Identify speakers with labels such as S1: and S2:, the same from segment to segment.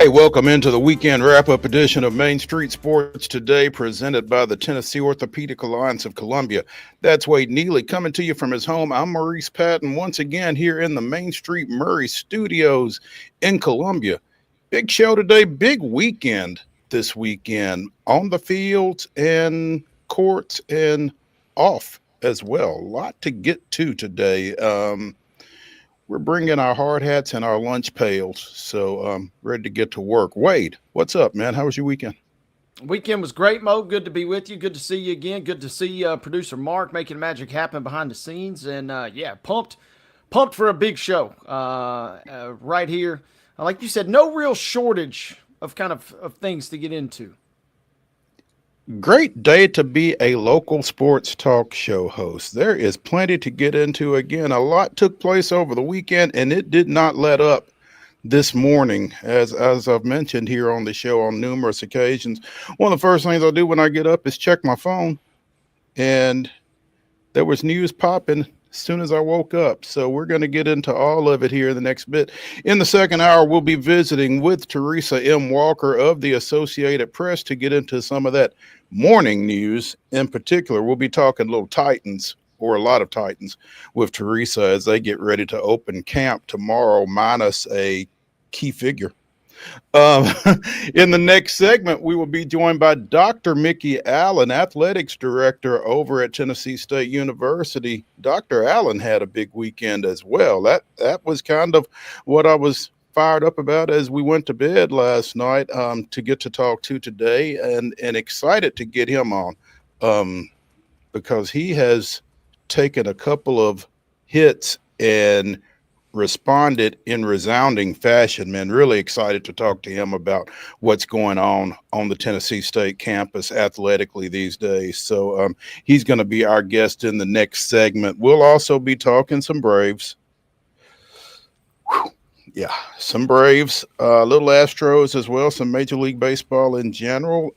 S1: Hey, welcome into the weekend wrap-up edition of Main Street Sports Today, presented by the Tennessee Orthopedic Alliance of Columbia. That's Wade Neely coming to you from his home. I'm Maurice Patton, once again here in the Main Street Murray Studios in Columbia. Big show today, big weekend this weekend on the fields and courts and off as well. A lot to get to today. We're bringing our hard hats and our lunch pails, so ready to get to work. Wade, what's up, man? How was your weekend?
S2: Weekend was great, Mo. Good to be with you. Good to see you again. Good to see producer Mark making magic happen behind the scenes. And yeah, pumped for a big show right here. Like you said, no real shortage of of things to get into.
S1: Great day to be a local sports talk show host. There is plenty to get into. Again, a lot took place over the weekend, and it did not let up this morning, as I've mentioned here on the show on numerous occasions. One of the first things I do when I get up is check my phone, and there was news popping as soon as I woke up. So we're going to get into all of it here in the next bit. In the second hour, we'll be visiting with TERESA M. Walker of the Associated Press to get into some of that morning news. In particular, we'll be talking little Titans, or a lot of Titans, with TERESA as they get ready to open camp tomorrow, minus a key figure. Um, in the next segment, we will be joined by Dr. MIKKI Allen, athletics director over at Tennessee State University. Dr. Allen had a big weekend as well. That was kind of what I was fired up about as we went to bed last night, to get to talk to today, and excited to get him on, because he has taken a couple of hits and responded in resounding fashion, man. Really excited to talk to him about what's going on the Tennessee State campus athletically these days. So he's going to be our guest in the next segment. We'll also be talking some Braves. Whew. Yeah, some Braves, little Astros as well, some Major League Baseball in general.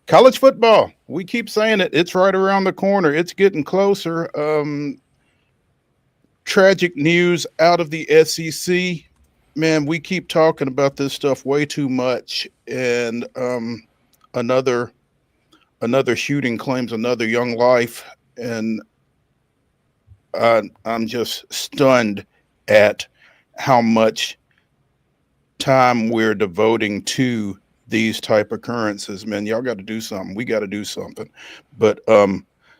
S1: College football, we keep saying it. It's right around the corner. It's getting closer. Tragic news out of the SEC. Man, we keep talking about this stuff way too much. And another shooting claims another young life. And I'm just stunned at how much time we're devoting to these type occurrences. Man, y'all got to do something. We got to do something. But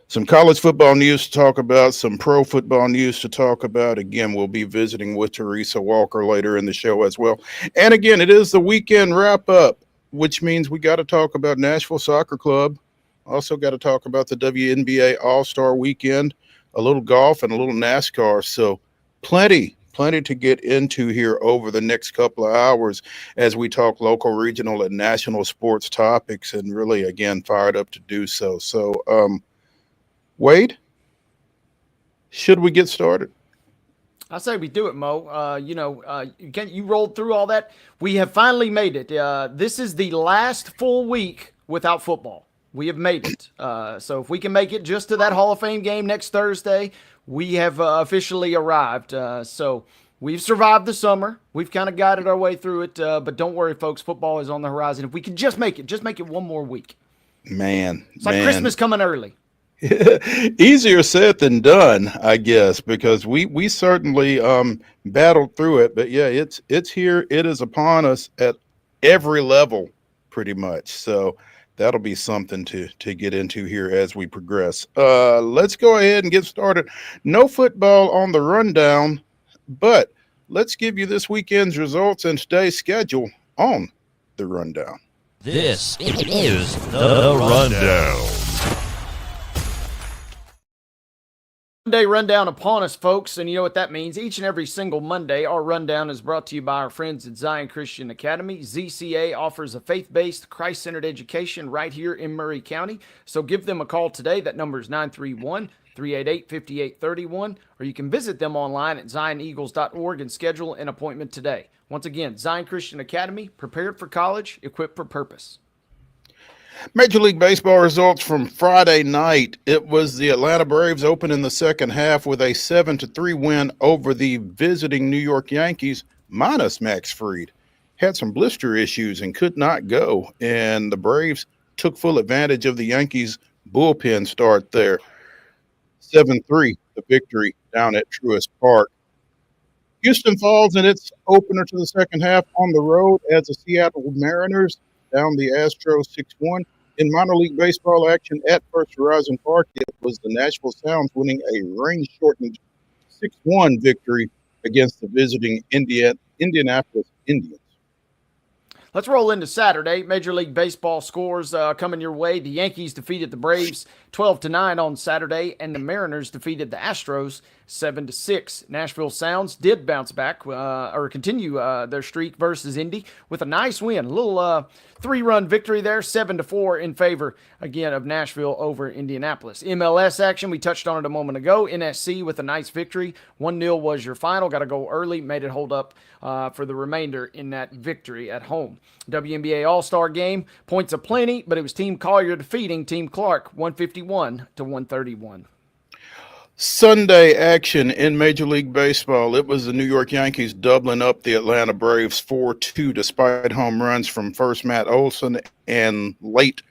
S1: some college football news to talk about, some pro football news to talk about. Again, we'll be visiting with TERESA Walker later in the show as well. And again, it is the weekend wrap up, which means we got to talk about Nashville Soccer Club. Also got to talk about the WNBA All-Star Weekend, a little golf, and a little NASCAR. So plenty to get into here over the next couple of hours as we talk local, regional, and national sports topics, and really, again, fired up to do so. So, Wade, should we get started?
S2: I say we do it, Mo. You rolled through all that. We have finally made it. This is the last full week without football. We have made it. So if we can make it just to that Hall of Fame game next Thursday, we have officially arrived. So we've survived the summer. We've kind of guided our way through it. But don't worry, folks. Football is on the horizon. If we can just make it one more week. It's like Christmas coming early.
S1: Easier said than done, I guess, because we certainly battled through it. But yeah, it's here. It is upon us at every level, pretty much. So that'll be something to get into here as we progress. Let's go ahead and get started. No football on the rundown, but let's give you this weekend's results and today's schedule on the rundown.
S3: This is the rundown.
S2: Monday rundown upon us, folks, and you know what that means. Each and every single Monday, our rundown is brought to you by our friends at Zion Christian Academy. ZCA offers a faith-based, Christ-centered education right here in Murray County. So give them a call today. That number is 931-388-5831, or you can visit them online at zioneagles.org and schedule an appointment today. Once again, Zion Christian Academy, prepared for college, equipped for purpose.
S1: Major League Baseball results from Friday night. It was the Atlanta Braves open in the second half with a 7-3 win over the visiting New York Yankees, minus Max Fried. had some blister issues and could not go. And the Braves took full advantage of the Yankees' bullpen start there. 7-3, the victory down at Truist Park. Houston falls in its opener to the second half on the road as the Seattle Mariners down the Astros 6-1. In minor league baseball action at First Horizon Park, it was the Nashville Sounds winning a rain-shortened 6-1 victory against the visiting Indianapolis Indians.
S2: Let's roll into Saturday. Major League Baseball scores coming your way. The Yankees defeated the Braves 12-9 on Saturday, and the Mariners defeated the Astros 7-6. Nashville Sounds did bounce back or continue their streak versus Indy with a nice win. A little 3-run victory there, 7-4 in favor, again, of Nashville over Indianapolis. MLS action, we touched on it a moment ago. NSC with a nice victory. 1-0 was your final. Got to go early. Made it hold up for the remainder in that victory at home. WNBA All-Star game, points aplenty, but it was Team Collier defeating Team Clark 151-131.
S1: Sunday action in Major League Baseball. It was the New York Yankees doubling up the Atlanta Braves 4-2 despite home runs from first Matt Olson and late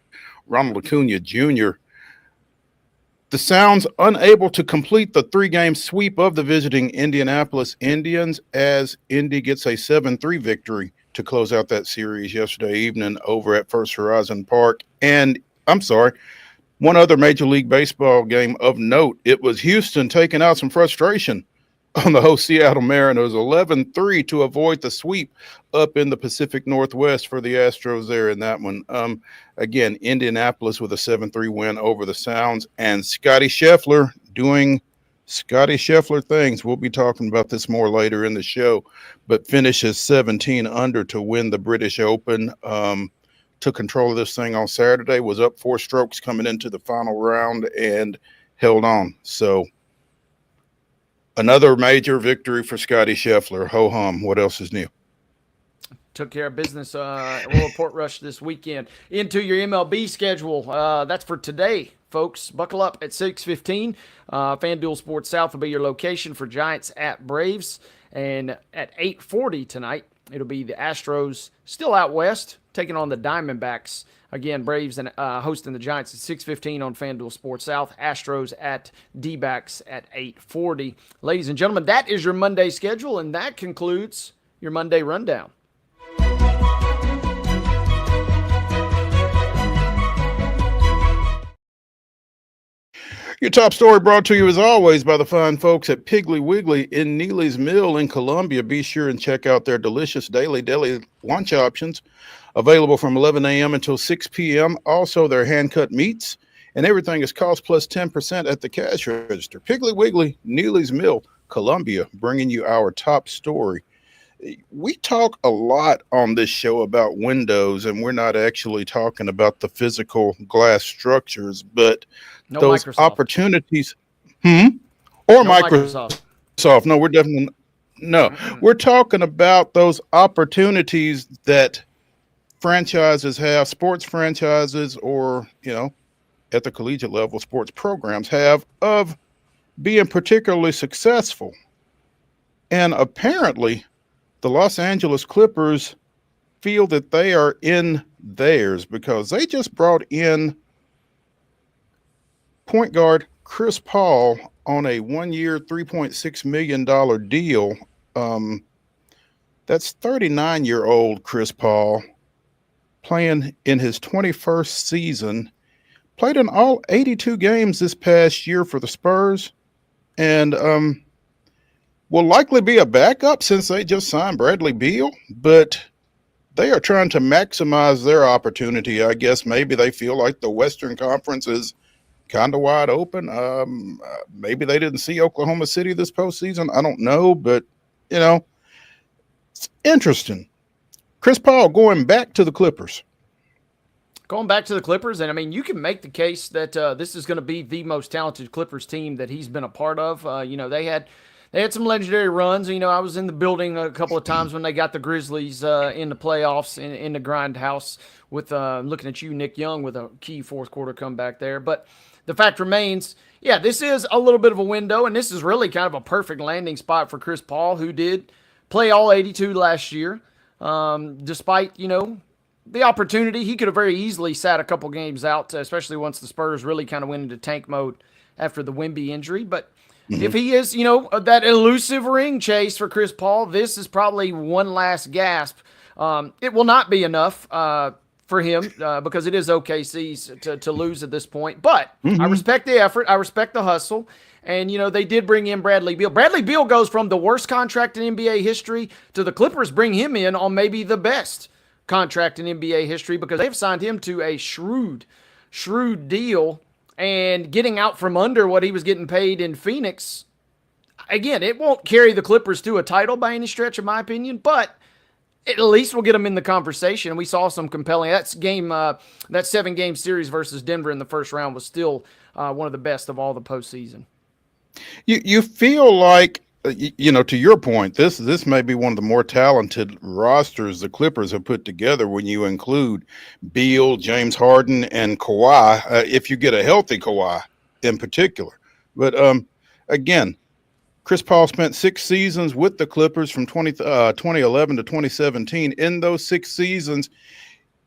S1: Ronald Acuna Jr. The Sounds unable to complete the 3-game sweep of the visiting Indianapolis Indians as Indy gets a 7-3 victory to close out that series yesterday evening over at First Horizon Park. And one other Major League Baseball game of note, it was Houston taking out some frustration on the host Seattle Mariners, 11-3 to avoid the sweep up in the Pacific Northwest for the Astros there in that one. Again, Indianapolis with a 7-3 win over the Sounds, and Scotty Scheffler doing Scotty Scheffler things. We'll be talking about this more later in the show, but finishes 17 under to win the British Open. Took control of this thing on Saturday, was up 4 strokes coming into the final round and held on. So another major victory for Scotty Scheffler. Ho hum. What else is new?
S2: Took care of business. Royal Port Rush this weekend. Into your MLB schedule. That's for today, folks. Buckle up at 6:15. FanDuel Sports South will be your location for Giants at Braves. And at 8:40 tonight, it'll be the Astros still out west taking on the Diamondbacks. Again, Braves and hosting the Giants at 6:15 on FanDuel Sports South. Astros at D-backs at 8:40. Ladies and gentlemen, that is your Monday schedule, and that concludes your Monday rundown.
S1: Your top story brought to you as always by the fine folks at Piggly Wiggly in Neely's Mill in Columbia. Be sure and check out their delicious daily deli lunch options available from 11 a.m. until 6 p.m. Also, their hand-cut meats, and everything is cost plus 10% at the cash register. Piggly Wiggly, Neely's Mill, Columbia, bringing you our top story. We talk a lot on this show about windows, and we're not actually talking about the physical glass structures, but those Microsoft opportunities. Or Microsoft. No, we're definitely no. Mm-hmm. We're talking about those opportunities that franchises have, sports franchises, or at the collegiate level, sports programs have of being particularly successful. And apparently, the Los Angeles Clippers feel that they are in theirs because they just brought in point guard Chris Paul on a 1-year, $3.6 million deal. That's 39-year-old Chris Paul playing in his 21st season, played in all 82 games this past year for the Spurs, and will likely be a backup since they just signed Bradley Beal, but they are trying to maximize their opportunity. I guess maybe they feel like the Western Conference is kind of wide open. Maybe they didn't see Oklahoma City this postseason. I don't know, but, it's interesting. Chris Paul going back to the Clippers.
S2: Going back to the Clippers, and I mean, you can make the case that this is going to be the most talented Clippers team that he's been a part of. They had some legendary runs. I was in the building a couple of times when they got the Grizzlies in the playoffs in the grindhouse with looking at you, Nick Young, with a key fourth quarter comeback there. But the fact remains, this is a little bit of a window, and this is really kind of a perfect landing spot for Chris Paul, who did play all 82 last year. despite, the opportunity. He could have very easily sat a couple games out, especially once the Spurs really kind of went into tank mode after the Wemby injury. But if he is, that elusive ring chase for Chris Paul, this is probably one last gasp. It will not be enough for him because it is OKC's to lose at this point. But I respect the effort. I respect the hustle. And, they did bring in Bradley Beal. Bradley Beal goes from the worst contract in NBA history to the Clippers bring him in on maybe the best contract in NBA history because they've signed him to a shrewd deal, and getting out from under what he was getting paid in Phoenix. Again, it won't carry the Clippers to a title by any stretch, in my opinion, but at least we'll get them in the conversation. We saw some compelling. That 7-game series versus Denver in the first round was still one of the best of all the postseason.
S1: You feel like, to your point, this may be one of the more talented rosters the Clippers have put together when you include Beal, James Harden, and Kawhi, if you get a healthy Kawhi in particular. But again, Chris Paul spent 6 seasons with the Clippers from 2011 to 2017. In those 6 seasons,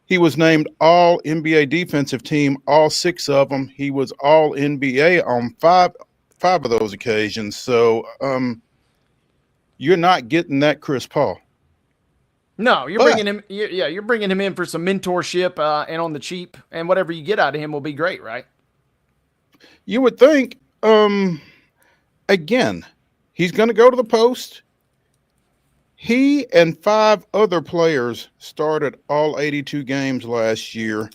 S1: he was named All NBA Defensive Team, all 6 of them. He was All NBA on 5 of those occasions. So you're not getting that Chris Paul.
S2: No, you're bringing him. Yeah, you're bringing him in for some mentorship and on the cheap, and whatever you get out of him will be great, right?
S1: You would think. Again, he's going to go to the post. He and 5 other players started all 82 games last year.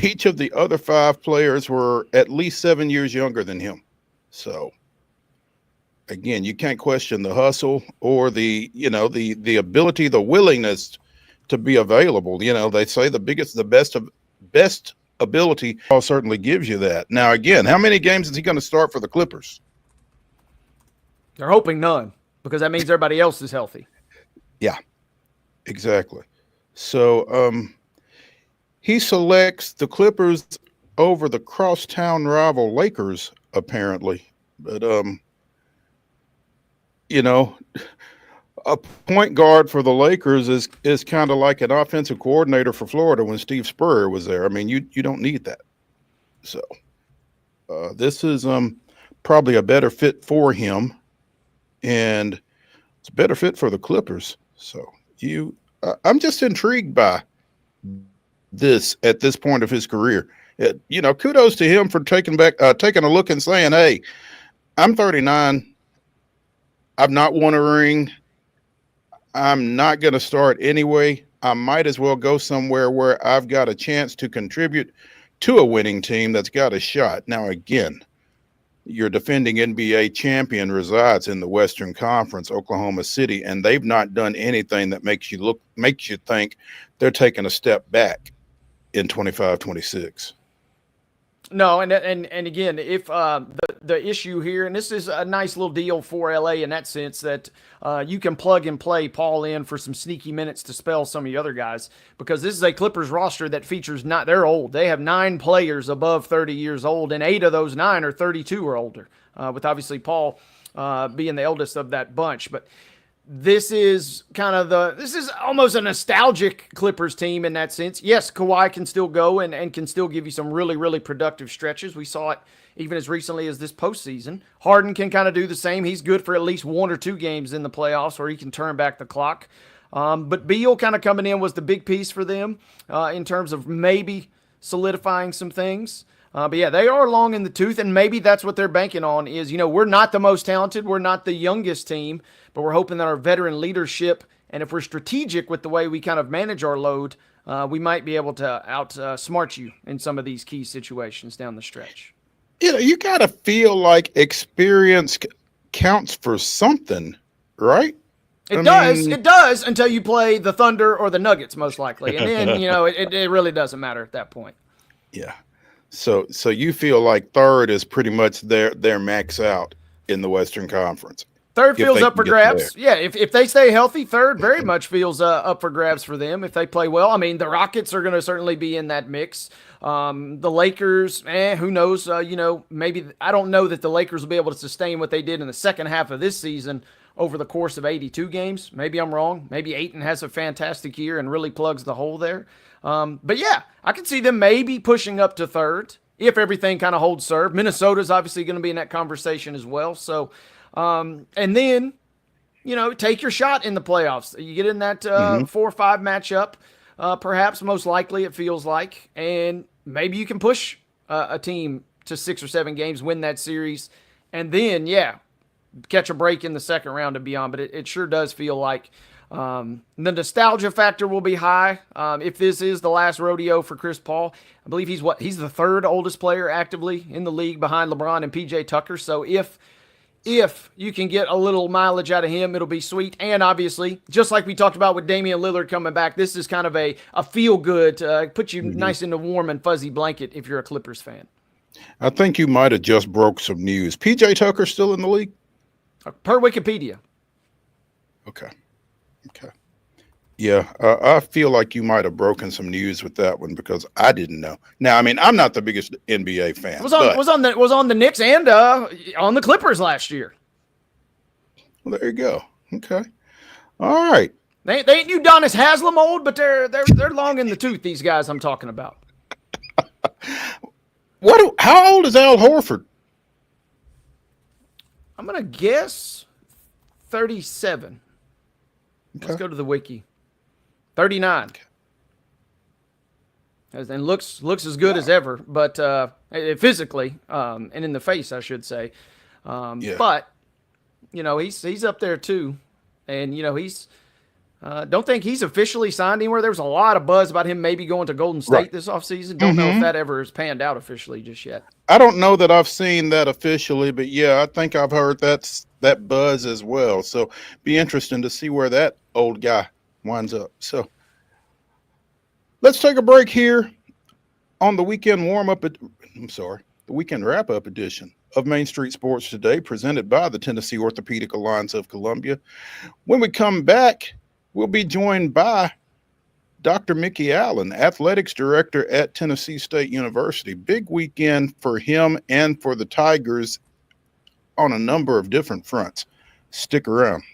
S1: Each of the other 5 players were at least 7 years younger than him. So, again, you can't question the hustle or the ability, the willingness to be available. They say the best ability. Paul certainly gives you that. Now, again, how many games is he going to start for the Clippers?
S2: They're hoping none because that means everybody else is healthy.
S1: Yeah, exactly. So he selects the Clippers over the crosstown rival Lakers, apparently. But, a point guard for the Lakers is kind of like an offensive coordinator for Florida when Steve Spurrier was there. I mean, you don't need that. So this is probably a better fit for him, and it's a better fit for the Clippers. So I'm just intrigued by this at this point of his career. Kudos to him for taking a look and saying, "Hey, I'm 39. I've not won a ring. I'm not going to start anyway. I might as well go somewhere where I've got a chance to contribute to a winning team that's got a shot." Now, again, your defending NBA champion resides in the Western Conference, Oklahoma City, and they've not done anything that makes you think they're taking a step back in 25-26.
S2: No, and again, if the issue here, and this is a nice little deal for LA in that sense that you can plug and play Paul in for some sneaky minutes to spell some of the other guys, because this is a Clippers roster that features they're old. They have 9 players above 30 years old, and 8 of those 9 are 32 or older, with obviously Paul being the eldest of that bunch. But this is almost a nostalgic Clippers team in that sense. Yes, Kawhi can still go and can still give you some really, really productive stretches. We saw it even as recently as this postseason. Harden can kind of do the same. He's good for at least 1 or 2 games in the playoffs where he can turn back the clock. But Beal kind of coming in was the big piece for them in terms of maybe solidifying some things. But yeah, they are long in the tooth, and maybe that's what they're banking on is, we're not the most talented. We're not the youngest team, but we're hoping that our veteran leadership, and if we're strategic with the way we kind of manage our load, we might be able to outsmart you in some of these key situations down the stretch.
S1: You got to feel like experience counts for something, right?
S2: It does until you play the Thunder or the Nuggets, most likely. And then, it really doesn't matter at that point.
S1: Yeah. So you feel like third is pretty much their max out in the Western Conference.
S2: Third feels
S1: they
S2: up
S1: can
S2: for
S1: get
S2: grabs.
S1: there.
S2: Yeah, if they stay healthy, third very much feels up for grabs for them if they play well. I mean, the Rockets are going to certainly be in that mix. The Lakers, who knows? Maybe I don't know that the Lakers will be able to sustain what they did in the second half of this season over the course of 82 games. Maybe I'm wrong. Maybe Ayton has a fantastic year and really plugs the hole there. But yeah, I can see them maybe pushing up to third if everything kind of holds serve. Minnesota's obviously going to be in that conversation as well. So, and then, take your shot in the playoffs. You get in that 4-5 matchup, perhaps most likely it feels like, and maybe you can push a team to 6 or 7 games, win that series, and then, catch a break in the second round and beyond. But it sure does feel like the nostalgia factor will be high. If this is the last rodeo for Chris Paul, I believe he's the third oldest player actively in the league behind LeBron and PJ Tucker. So if you can get a little mileage out of him, it'll be sweet. And obviously, just like we talked about with Damian Lillard coming back, this is kind of a feel-good, put you nice in the warm and fuzzy blanket if you're a Clippers fan.
S1: I think you might have just broke some news. PJ Tucker still in the league?
S2: Per Wikipedia.
S1: Okay. Yeah, I feel like you might have broken some news with that one because I didn't know. Now, I mean, I'm not the biggest NBA fan.
S2: Was on the Knicks and on the Clippers last year.
S1: Well, there you go. Okay. All right.
S2: They ain't Udonis Haslem old, but they're long in the tooth. These guys I'm talking about.
S1: How old is Al Horford?
S2: I'm gonna guess 37.
S1: Okay.
S2: Let's go to the wiki. 39. And looks as good as ever, but physically and in the face, I should say. But he's up there too, and he's don't think he's officially signed anywhere. There was a lot of buzz about him maybe going to Golden State this offseason. Don't know if that ever has panned out officially just yet.
S1: I don't know that I've seen that officially, but yeah, I think I've heard that buzz as well. So be interesting to see where that old guy winds up. So let's take a break here on the weekend the weekend wrap-up edition of Main Street Sports Today, presented by the Tennessee Orthopedic Alliance of Columbia. When we come back, we'll be joined by Dr. MIKKI Allen, Athletics Director at Tennessee State University. Big weekend for him and for the Tigers on a number of different fronts. Stick around.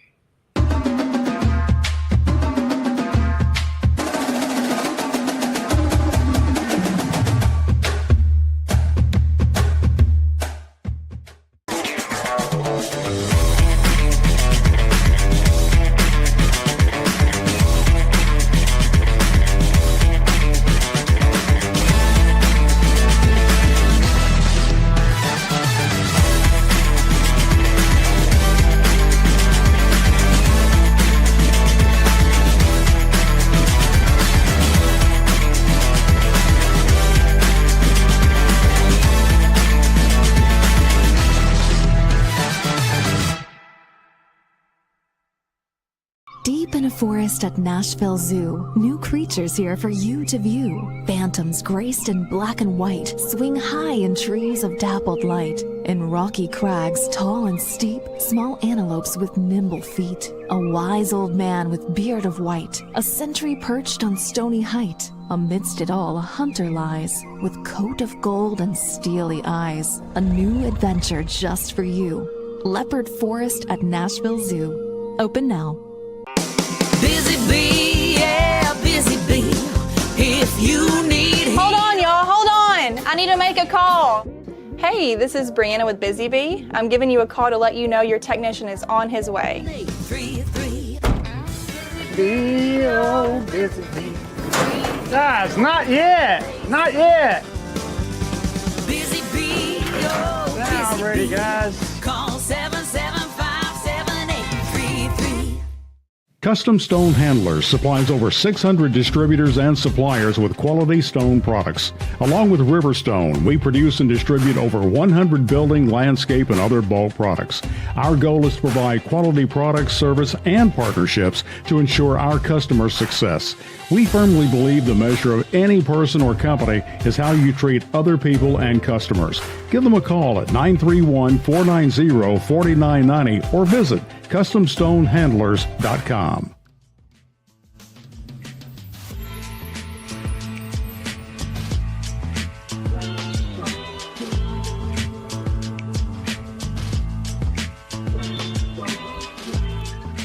S4: Deep in a forest at Nashville Zoo, new creatures here for you to view. Phantoms graced in black and white swing high in trees of dappled light. In rocky crags, tall and steep, small antelopes with nimble feet. A wise old man with beard of white, a sentry perched on stony height. Amidst it all, a hunter lies, with coat of gold and steely eyes. A new adventure just for you. Leopard Forest at Nashville Zoo. Open now.
S5: Busy bee, yeah, busy bee. If you need
S6: Hold on, y'all, hold on. I need to make a call. Hey, this is Brianna with Busy Bee. I'm giving you a call to let you know your technician is on his way.
S5: 833.
S7: Bee, oh, busy bee. Guys, not yet. Not yet.
S5: Busy bee, oh,
S7: Now
S5: busy
S7: I'm ready,
S5: bee.
S7: guys.
S5: Call 775-7833.
S8: Custom Stone Handlers supplies over 600 distributors and suppliers with quality stone products. Along with Riverstone, we produce and distribute over 100 building, landscape, and other bulk products. Our goal is to provide quality products, service, and partnerships to ensure our customers' success. We firmly believe the measure of any person or company is how you treat other people and customers. Give them a call at 931-490-4990 or visit CustomStoneHandlers.com.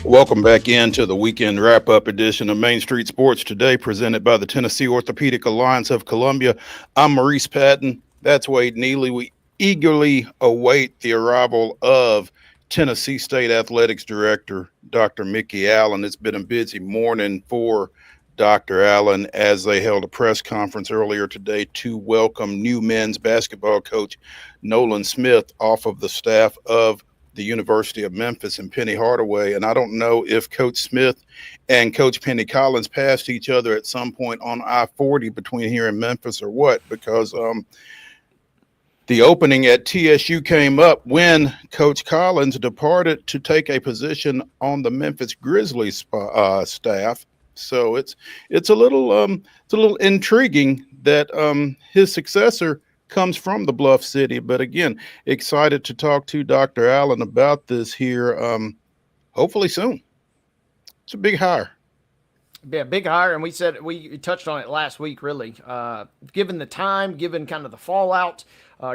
S1: Welcome back into the weekend wrap-up edition of Main Street Sports Today, presented by the Tennessee Orthopedic Alliance of Columbia. I'm Maurice Patton. That's Wade Neely. We eagerly await the arrival of Tennessee State Athletics Director, Dr. MIKKI Allen. It's been a busy morning for Dr. Allen as they held a press conference earlier today to welcome new men's basketball coach Nolan Smith off of the staff of the University of Memphis and Penny Hardaway. And I don't know if Coach Smith and Coach Penny Collins passed each other at some point on I-40 between here and Memphis or what, because the opening at TSU came up when Coach Collins departed to take a position on the Memphis Grizzlies staff. So it's a little intriguing that his successor comes from the Bluff City. But again, excited to talk to Dr. Allen about this here, hopefully soon. It's a big hire.
S2: Yeah, big hire, and we touched on it last week, really. Given the time, given kind of the fallout,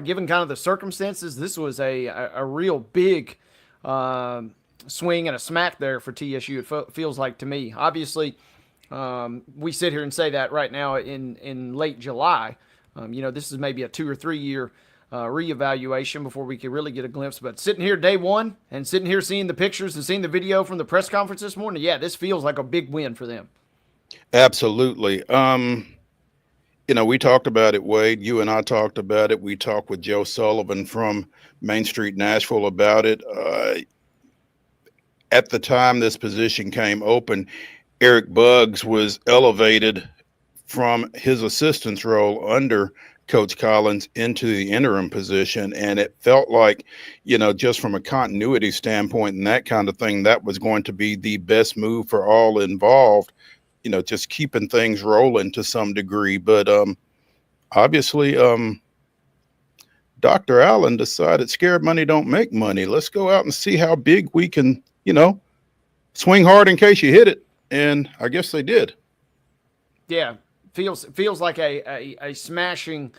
S2: given kind of the circumstances, this was a real big swing and a smack there for TSU, it feels like to me. Obviously, we sit here and say that right now in late July. This is maybe a 2 or 3 year reevaluation before we could really get a glimpse. But sitting here day one and sitting here seeing the pictures and seeing the video from the press conference this morning, yeah, this feels like a big win for them.
S1: Absolutely. We talked about it, Wade. You and I talked about it. We talked with Joe Sullivan from Main Street Nashville about it. At the time this position came open, Eric Buggs was elevated from his assistant's role under Coach Collins into the interim position. And it felt like, just from a continuity standpoint and that kind of thing, that was going to be the best move for all involved, just keeping things rolling to some degree. But obviously, Dr. Allen decided scared money don't make money. Let's go out and see how big we can, swing hard in case you hit it. And I guess they did.
S2: Yeah. Feels like a smashing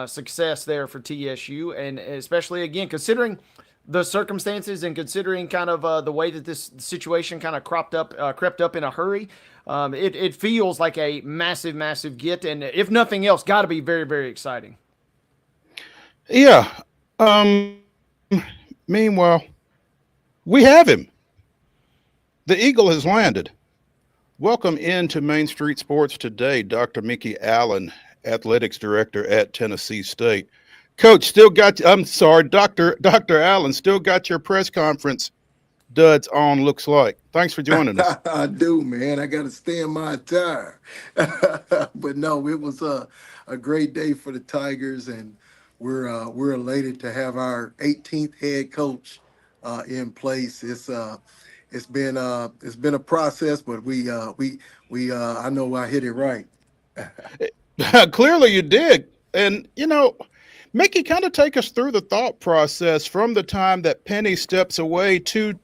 S2: success there for TSU, and especially again considering the circumstances and considering kind of the way that this situation kind of crept up in a hurry. It feels like a massive get, and if nothing else, got to be very, very exciting.
S1: Yeah. Meanwhile, we have him. The Eagle has landed. Welcome into Main Street Sports Today, Dr. MIKKI Allen, Athletics Director at Tennessee State. Coach, Dr. Allen, still got your press conference duds on, looks like. Thanks for joining us.
S9: I do, man. I got to stay in my attire. But no, it was a great day for the Tigers, and we're elated to have our 18th head coach in place. It's been a process, but I know I hit it right.
S1: Clearly you did. And, MIKKI, kind of take us through the thought process from the time that Penny steps away to,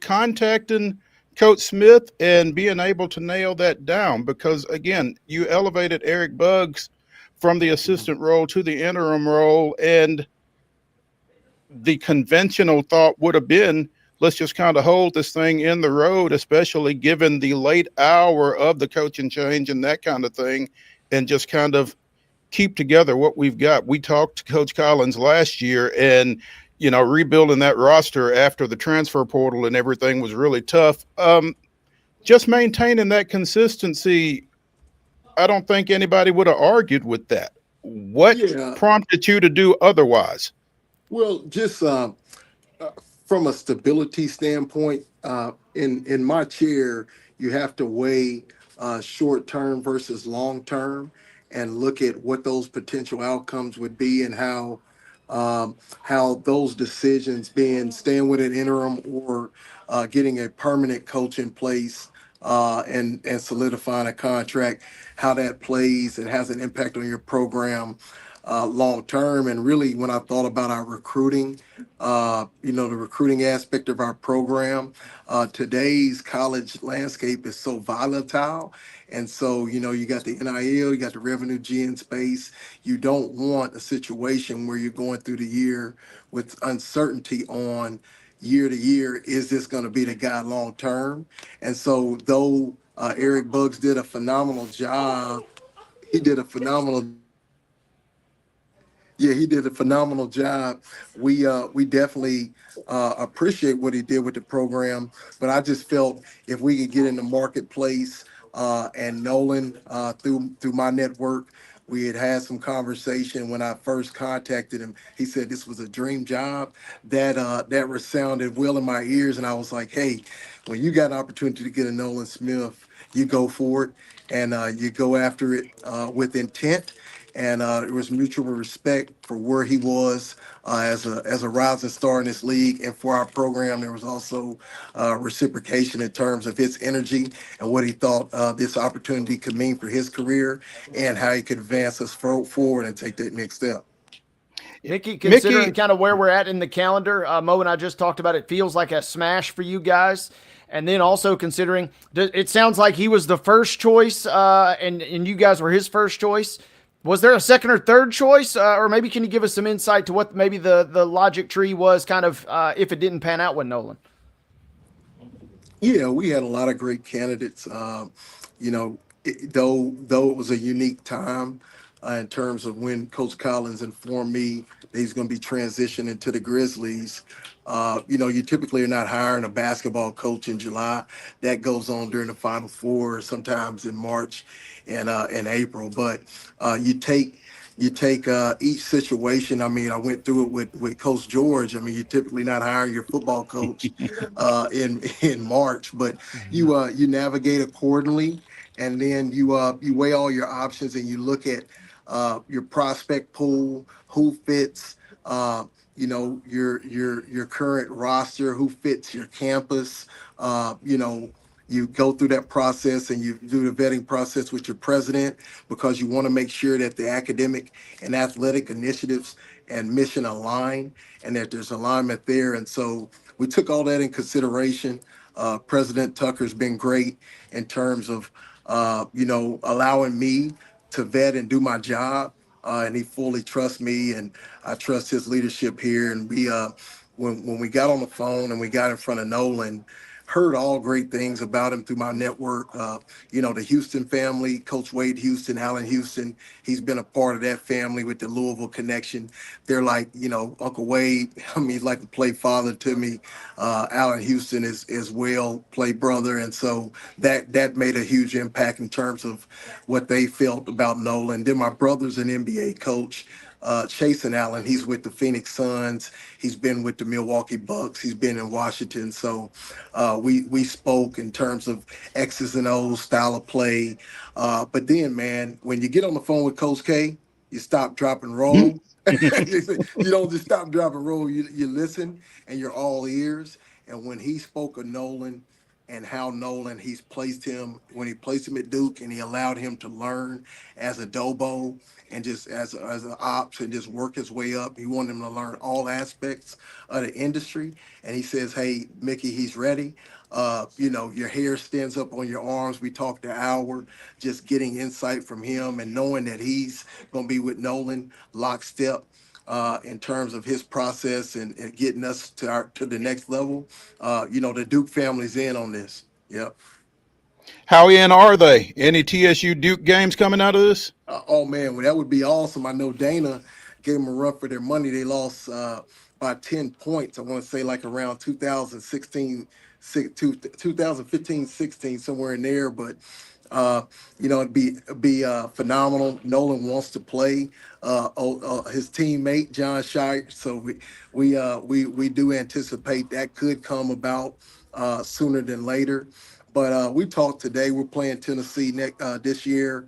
S1: contacting Coach Smith and being able to nail that down. Because, again, you elevated Eric Buggs from the assistant role to the interim role. And the conventional thought would have been, let's just kind of hold this thing in the road, especially given the late hour of the coaching change and that kind of thing, and just kind of keep together what we've got. We talked to Coach Collins last year, and, rebuilding that roster after the transfer portal and everything was really tough. Just maintaining that consistency, I don't think anybody would have argued with that. What prompted you to do otherwise?
S9: Well, just from a stability standpoint, in my chair, you have to weigh short term versus long term, and look at what those potential outcomes would be, and how those decisions, being staying with an interim or getting a permanent coach in place, and solidifying a contract, how that plays and has an impact on your program long term. And really, when I thought about our recruiting, the recruiting aspect of our program, today's college landscape is so volatile. And so, you got the NIL, you got the revenue gen space. You don't want a situation where you're going through the year with uncertainty on year to year. Is this going to be the guy long term? And so, though Eric Buggs did a phenomenal job, he did a phenomenal yeah, he did a phenomenal job. We definitely appreciate what he did with the program, but I just felt if we could get in the marketplace, and Nolan, through my network, we had some conversation when I first contacted him. He said this was a dream job. That resounded well in my ears, and I was like, hey, when you got an opportunity to get a Nolan Smith, you go for it, and you go after it with intent. And there was mutual respect for where he was as a rising star in this league, and for our program. There was also reciprocation in terms of his energy and what he thought this opportunity could mean for his career, and how he could advance us forward and take that next step.
S2: Mickey, considering
S1: Mickey,
S2: kind of where we're at in the calendar, Mo and I just talked about it, feels like a smash for you guys. And then also considering, it sounds like he was the first choice, and you guys were his first choice. Was there a second or third choice, or maybe can you give us some insight to what maybe the logic tree was, kind of if it didn't pan out with Nolan?
S9: Yeah, we had a lot of great candidates. Though it was a unique time in terms of when Coach Collins informed me that he's going to be transitioning to the Grizzlies. You typically are not hiring a basketball coach in July. That goes on during the Final Four, sometimes in March and April. But you take each situation. I mean, I went through it with Coach George. I mean, you're typically not hiring your football coach in March, but you navigate accordingly, and then you weigh all your options, and you look at your prospect pool, who fits. Your current roster, who fits your campus. You go through that process, and you do the vetting process with your president, because you want to make sure that the academic and athletic initiatives and mission align, and that there's alignment there. And so we took all that in consideration. President Tucker's been great in terms of allowing me to vet and do my job, and he fully trusts me, and I trust his leadership here. And when we got on the phone and we got in front of Nolan, heard all great things about him through my network. The Houston family, Coach Wade Houston, Allen Houston, he's been a part of that family with the Louisville connection. They're like, Uncle Wade, I mean, he's like a play father to me. Allen Houston is well, play brother. And so that made a huge impact in terms of what they felt about Nolan. Then my brother's an NBA coach. Chasen Allen, he's with the Phoenix Suns. He's been with the Milwaukee Bucks. He's been in Washington. So we spoke in terms of X's and O's, style of play. But then, man, when you get on the phone with Coach K, you stop, drop, and roll. You don't just stop, drop, and roll. You listen, and you're all ears. And when he spoke of Nolan, and how Nolan, he's placed him, when he placed him at Duke, and he allowed him to learn as a Dobo and just as an ops, and just work his way up. He wanted him to learn all aspects of the industry. And he says, hey, Mickey, he's ready. Your hair stands up on your arms. We talked an hour, just getting insight from him, and knowing that he's going to be with Nolan lockstep in terms of his process, and getting us to the next level. The Duke family's in on this. Yep.
S1: how in are they? Any TSU Duke games coming out of this?
S9: Oh man, well, that would be awesome. I know Dana gave them a run for their money. They lost by 10 points. I want to say like around 2016, 2015, 16, somewhere in there. But it'd be phenomenal. Nolan wants to play his teammate John Shire, so we do anticipate that could come about sooner than later. But we talked today. We're playing Tennessee this year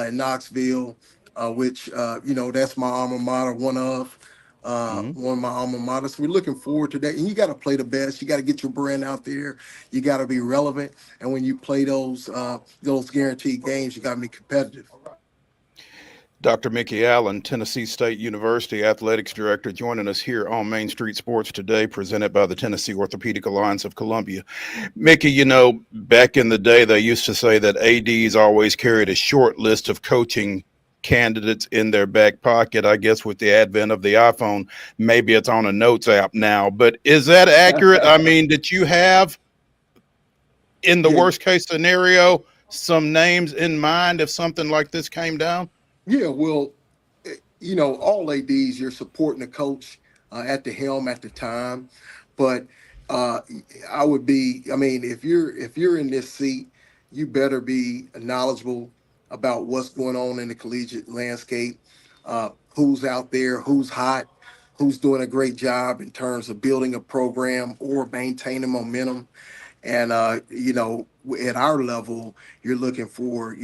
S9: in Knoxville, which that's my alma mater,
S1: Mhm.
S9: one of my alma maters. We're looking forward to that. And you got to play the best. You got to get your brand out there. You got to be relevant. And when you play those guaranteed games, you got to be competitive.
S1: Dr. Mickey Allen, Tennessee State University Athletics Director, joining us here on Main Street Sports today, presented by the Tennessee Orthopedic Alliance of Columbia. Mickey, back in the day, they used to say that ADs always carried a short list of coaching candidates in their back pocket. I guess with the advent of the iPhone, maybe it's on a notes app now. But is that accurate? I mean, did you have, in the
S9: Yeah,
S1: worst case scenario, some names in mind if something like this came down?
S9: yeah. Well, all ADs, you're supporting the coach at the helm at the time, but uh, I would be. I mean, if you're in this seat, you better be knowledgeable about what's going on in the collegiate landscape, who's out there, who's hot, who's doing a great job in terms of building a program or maintaining momentum. And at our level, you're looking for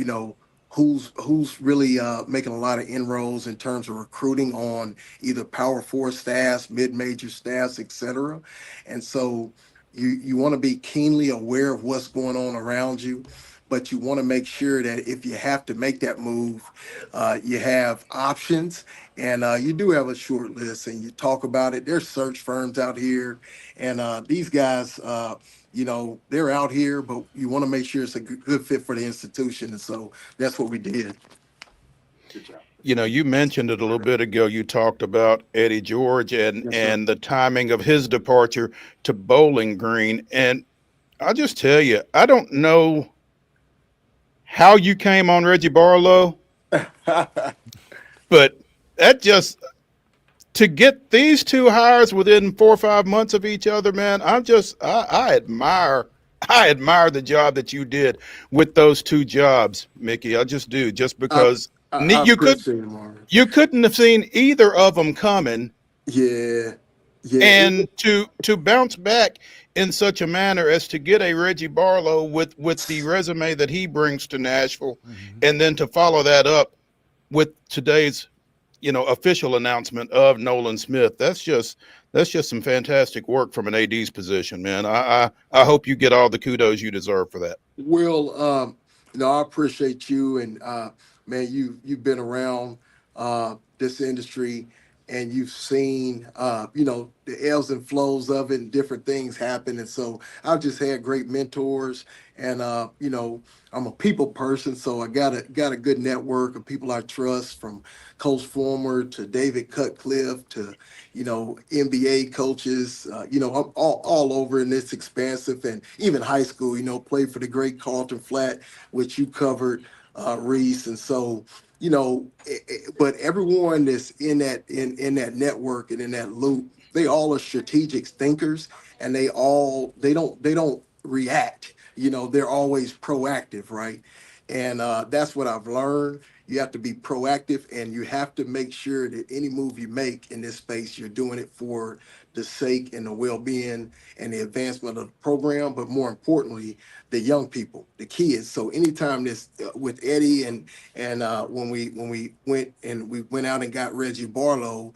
S9: who's really making a lot of inroads in terms of recruiting on either Power Four staffs, mid-major staffs, etc. And so you want to be keenly aware of what's going on around you, but you want to make sure that if you have to make that move, you have options, and you do have a short list, and you talk about it. There's search firms out here, and these guys, they're out here, but you want to make sure it's a good fit for the institution, and so that's what we did.
S1: You mentioned it a little bit ago. You talked about Eddie George and
S9: Yes, sir.
S1: and the timing of his departure to Bowling Green. And I'll just tell you, I don't know how you came on Reggie Barlow, but that just to get these two hires within 4 or 5 months of each other, man. I admire the job that you did with those two jobs, Mickey. I just do, just
S9: I,
S1: because
S9: I
S1: you could
S9: appreciate it, Marvin.
S1: you couldn't have seen either of them coming,
S9: Yeah, yeah.
S1: and to bounce back in such a manner as to get a Reggie Barlow with the resume that he brings to Nashville, and then to follow that up with today's official announcement of Nolan Smith. That's just some fantastic work from an AD's position, man. I hope you get all the kudos you deserve for that.
S9: Well, I appreciate you, and man, you've been around this industry, and you've seen the ebbs and flows of it, and different things happen. And so I've just had great mentors, and I'm a people person, so I got a good network of people I trust, from Coach Former to David Cutcliffe to NBA coaches. I'm all over, and it's expansive, and even high school. Played for the great Carlton Flat, which you covered, Reese, and so but everyone that's in that network and in that loop, they all are strategic thinkers, and they don't react. They're always proactive, right? And that's what I've learned. You have to be proactive, and you have to make sure that any move you make in this space, you're doing it for the sake and the well-being and the advancement of the program, but more importantly, the young people, the kids. So anytime this with Eddie, and when we went out and got Reggie Barlow,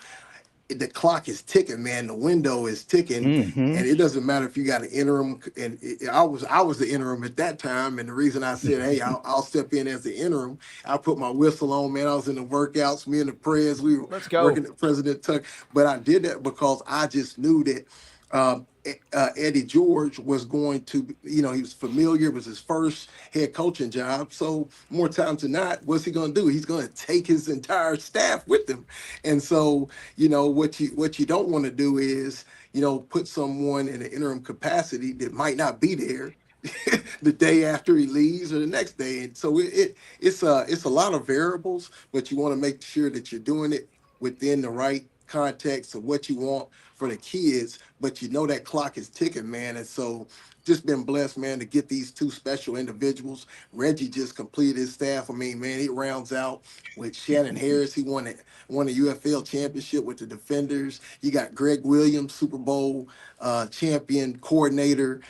S9: the clock is ticking, man. The window is ticking,
S1: Hmm.
S9: and it doesn't matter if you got an interim. And I was the interim at that time, and the reason I said, hey, I'll step in as the interim, I put my whistle on, man. I was in the workouts, me and the prayers, we were
S2: Let's go.
S9: working at President Tuck, but I did that because I just knew that. Eddie George was going to, he was familiar. It was his first head coaching job. So more times than not, what's he going to do? He's going to take his entire staff with him. And so, what you don't want to do is, put someone in an interim capacity that might not be there the day after he leaves or the next day. And so it's a lot of variables, but you want to make sure that you're doing it within the right context of what you want for the kids, but you know that clock is ticking, man. And so just been blessed, man, to get these two special individuals. Reggie just completed his staff. I mean, man, he rounds out with Shannon Harris. He won the UFL championship with the Defenders. You got Greg Williams, Super Bowl champion coordinator.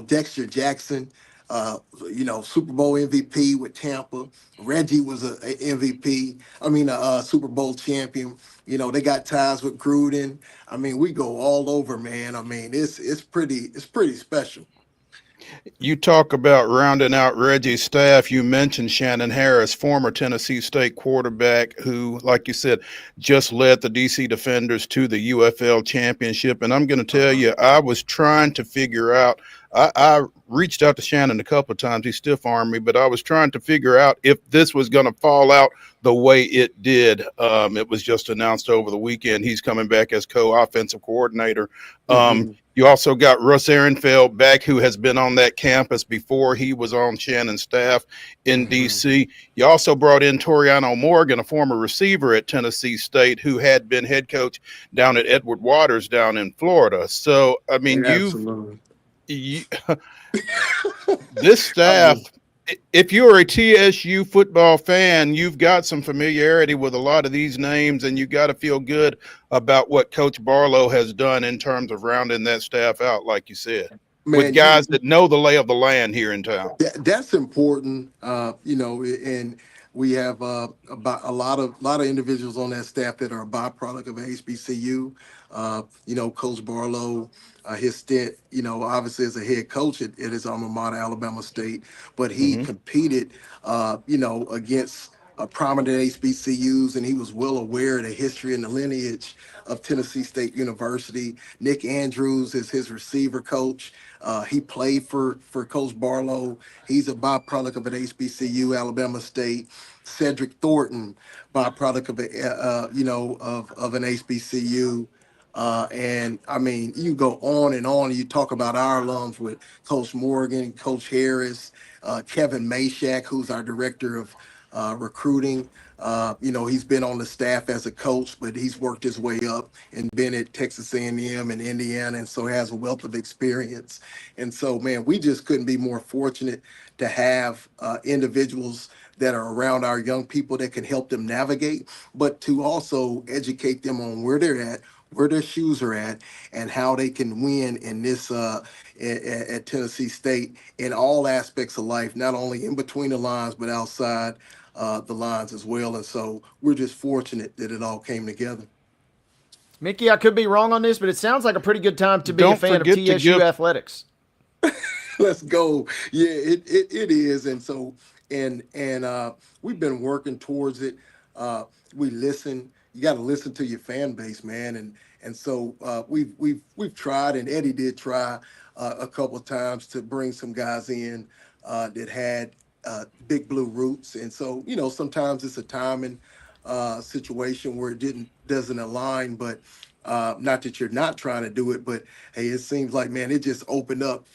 S9: Dexter Jackson, Super Bowl MVP with Tampa. Reggie was a MVP. I mean, a Super Bowl champion. They got ties with Gruden. I mean, we go all over, man. I mean, it's pretty special.
S1: You talk about rounding out Reggie's staff. You mentioned Shannon Harris, former Tennessee State quarterback, who, like you said, just led the DC Defenders to the UFL championship. And I'm going to tell you, I was trying to figure out. I reached out to Shannon a couple of times. He stiff armed me, but I was trying to figure out if this was going to fall out the way it did. It was just announced over the weekend. He's coming back as co-offensive coordinator. You also got Russ Ehrenfeld back, who has been on that campus before. He was on Shannon's staff in D.C. You also brought in Toriano Morgan, a former receiver at Tennessee State, who had been head coach down at Edward Waters down in Florida. So, I mean, this staff, if you're a TSU football fan, you've got some familiarity with a lot of these names, and you got to feel good about what Coach Barlow has done in terms of rounding that staff out, like you said, with guys that know the lay of the land here in town.
S9: That's important, and we have about a lot of individuals on that staff that are a byproduct of HBCU. Coach Barlow, his stint, obviously as a head coach at his alma mater, Alabama State, but he competed, against prominent HBCUs, and he was well aware of the history and the lineage of Tennessee State University. Nick Andrews is his receiver coach. He played for Coach Barlow. He's a byproduct of an HBCU, Alabama State. Cedric Thornton, byproduct of of an HBCU. And I mean, you go on and on. And you talk about our alums with Coach Morgan, Coach Harris, Kevin Mashak, who's our director of recruiting. He's been on the staff as a coach, but he's worked his way up and been at Texas A&M and Indiana, and so has a wealth of experience. And so, man, we just couldn't be more fortunate to have individuals that are around our young people that can help them navigate, but to also educate them on where they're at, where their shoes are at, and how they can win in this at Tennessee State in all aspects of life, not only in between the lines, but outside the lines as well. And so we're just fortunate that it all came together.
S2: Mickey, I could be wrong on this, but it sounds like a pretty good time to be a fan of TSU athletics.
S9: Let's go. Yeah, it is. And so, and we've been working towards it. We listen. You got to listen to your fan base, man. And so we've tried, and Eddie did try a couple of times to bring some guys in that had Big Blue roots. And so, sometimes it's a timing situation where it doesn't align, but not that you're not trying to do it, but hey, it seems like, man, it just opened up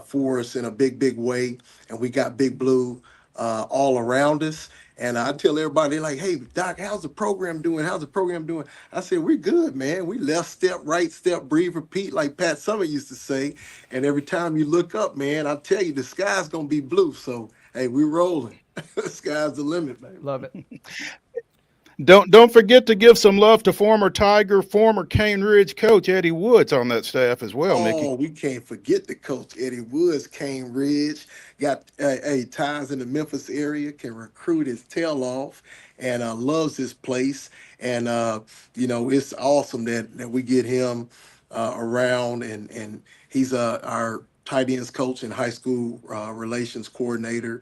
S9: for us in a big way. And we got Big Blue all around us. And I tell everybody, like, hey, Doc, how's the program doing? How's the program doing? I said, we're good, man. We left step, right step, breathe, repeat, like Pat Summer used to say. And every time you look up, man, I tell you, the sky's going to be blue. So, hey, we're rolling. The sky's the limit, man.
S2: Love it.
S1: Don't forget to give some love to former Tiger, former Cane Ridge coach Eddie Woods on that staff as well, Mickey.
S9: Oh, we can't forget the coach Eddie Woods, Cane Ridge, got ties in the Memphis area, can recruit his tail off, and loves his place. And it's awesome that we get him around, and he's our tight ends coach and high school relations coordinator.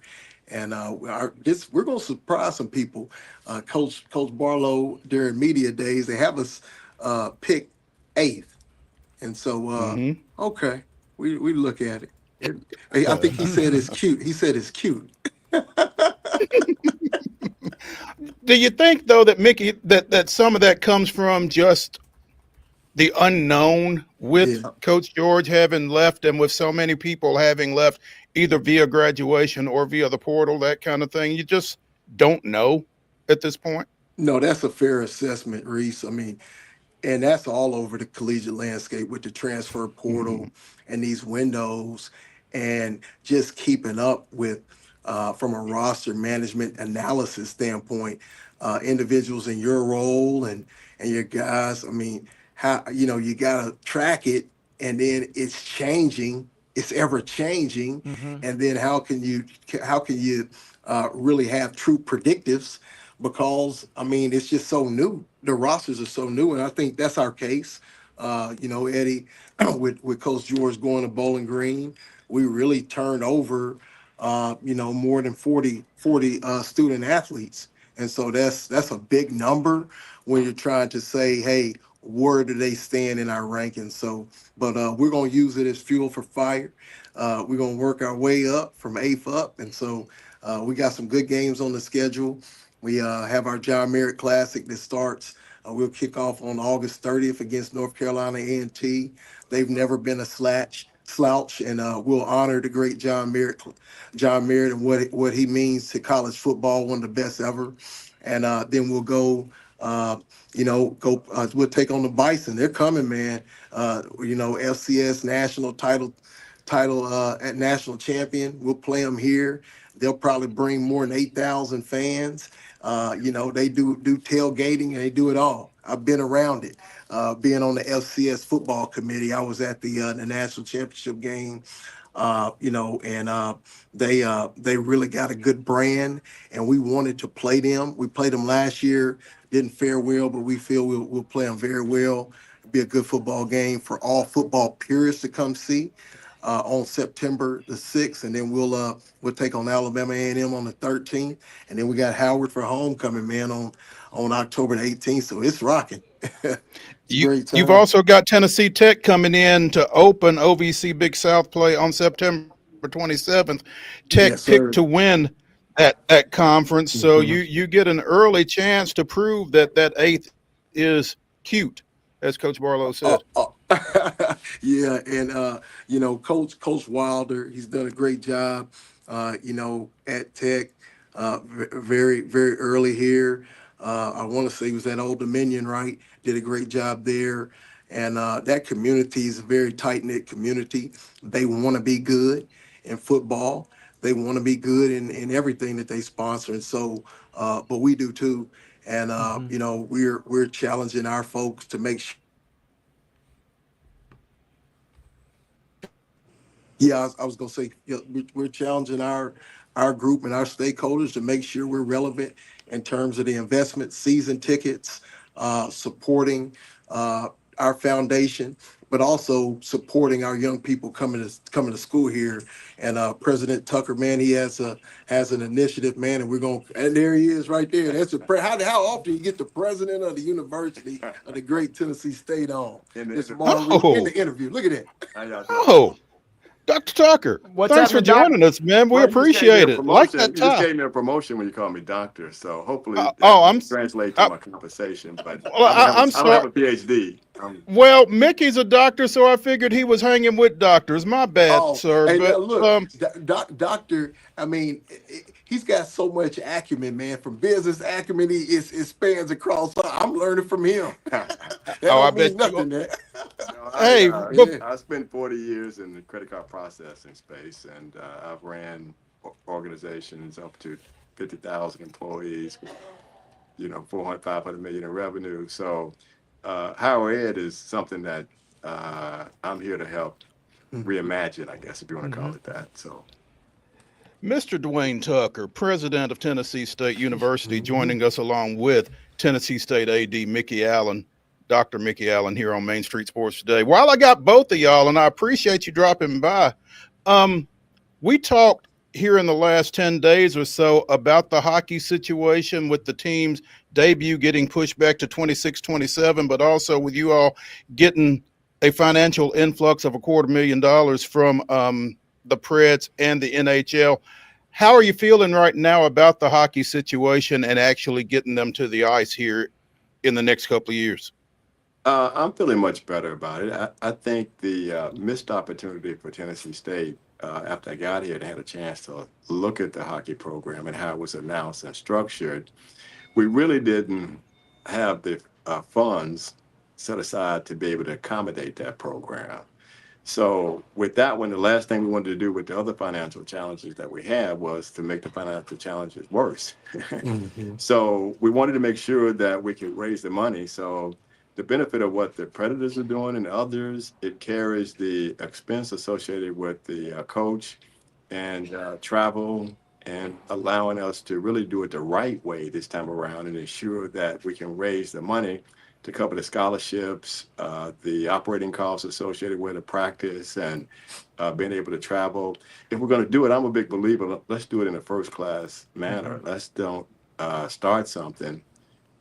S9: And we're going to surprise some people. Coach Barlow, during media days, they have us pick 8th. And so, okay, we look at it. I think he said it's cute. He said it's cute.
S1: Do you think, though, that, Mickey, that some of that comes from just the unknown with Coach George having left and with so many people having left either via graduation or via the portal, that kind of thing? You just don't know at this point?
S9: No, that's a fair assessment, Reese. I mean, And that's all over the collegiate landscape with the transfer portal
S1: Mhm.
S9: and these windows, and just keeping up with, from a roster management analysis standpoint, individuals in your role and your guys. I mean, how, you gotta track it, and then it's changing. It's ever changing,
S2: Mm-hmm.
S9: and then how can you really have true predictives, because I mean it's just so new. The rosters are so new, and I think that's our case. Eddie, with Coach George going to Bowling Green, we really turned over, more than 40 student athletes, and so that's a big number when you're trying to say, hey, where do they stand in our rankings? So, but we're gonna use it as fuel for fire. We're gonna work our way up from eighth up, and so we got some good games on the schedule. We have our John Merritt Classic that starts. We'll kick off on August 30th against North Carolina A&T. They've never been a slouch, and we'll honor the great John Merritt, and what he means to college football, one of the best ever. And then we'll go. We'll take on the Bison. They're coming, man. FCS national title at national champion. We'll play them here. They'll probably bring more than 8,000 fans. They do tailgating, and they do it all. I've been around it. Being on the FCS football committee, I was at the national championship game. And they really got a good brand, and we wanted to play them. We played them last year, didn't fare well, but we feel we'll play them very well. Be a good football game for all football purists to come see on September the 6th, and then we'll take on Alabama A&M on the 13th, and then we got Howard for homecoming, man, on October the 18th. So it's rocking. It's a great
S1: You've
S9: time.
S1: also got Tennessee Tech coming in to open OVC Big South play on September 27th.
S9: Yes,
S1: Tech picked
S9: sir.
S1: to win that conference, so
S9: Mhm.
S1: you get an early chance to prove that eighth is cute, as Coach Barlow
S9: Uh,
S1: said.
S9: uh, yeah, and Coach Wilder, he's done a great job. At Tech, very very early here. I want to say he was at Old Dominion, right? Did a great job there, and that community is a very tight knit community. They want to be good in football. They want to be good in everything that they sponsor, and so, but we do too. And
S2: Mm-hmm.
S9: we're challenging our folks to make sure. Yeah, I was gonna say, yeah, we're challenging our group and our stakeholders to make sure we're relevant in terms of the investment, season tickets, supporting uh, our foundation, but also supporting our young people coming to school here. And President Tucker, man, he has an initiative, man, and and there he is right there. That's how often you get the president of the University of the great Tennessee State on this morning in
S1: Oh,
S9: the interview. Look at that.
S10: How y'all doing?
S1: oh, Dr. Tucker,
S2: What's
S1: thanks for
S2: happening, Doc?
S1: joining us, man. We
S10: Well, you just gave me
S1: appreciate
S10: a
S1: it. Like
S10: promotion.
S1: that
S10: You just
S1: tie.
S10: gave me a promotion when you called me doctor. So hopefully that
S1: Oh,
S10: will translate to
S1: I,
S10: my compensation. But
S1: well, I'm
S10: I don't have
S1: sorry.
S10: a PhD.
S1: Well, Mickey's a doctor, so I figured he was hanging with doctors. My bad,
S9: Oh,
S1: sir.
S9: and
S1: But
S9: look, Doctor, I mean, he's got so much acumen, man. From business acumen, it spans across. I'm learning from him. That
S1: oh, I
S9: don't
S1: bet
S9: mean
S1: you.
S9: nothing, man.
S1: Hey, but
S9: Yeah.
S10: I spent 40 years in the credit card processing space, and I've ran organizations up to 50,000 employees, 400, 500 million in revenue. So higher ed is something that I'm here to help reimagine, I guess, if you want to
S2: Mm-hmm.
S10: call it that. So
S1: Mr. Dwayne Tucker, president of Tennessee State University,
S9: Mhm.
S1: joining us along with Tennessee State AD Mickey Allen, Dr. Mickey Allen here on Main Street Sports Today. While I got both of y'all, and I appreciate you dropping by, um, we talked here in the last 10 days or so about the hockey situation with the team's debut getting pushed back to 26-27, but also with you all getting a financial influx of $250,000 from the Preds and the NHL. How are you feeling right now about the hockey situation and actually getting them to the ice here in the next couple of years?
S10: I'm feeling much better about it. I think the missed opportunity for Tennessee State after I got here and had a chance to look at the hockey program and how it was announced and structured, we really didn't have the funds set aside to be able to accommodate that program. So with that one, the last thing we wanted to do with the other financial challenges that we had was to make the financial challenges worse. So we wanted to make sure that we could raise the money. So the benefit of what the Predators are doing and others, it carries the expense associated with the coach and travel, and allowing us to really do it the right way this time around and ensure that we can raise the money to cover the scholarships, the operating costs associated with the practice, and being able to travel. If we're going to do it, I'm a big believer, let's do it in a first-class manner. Let's don't start something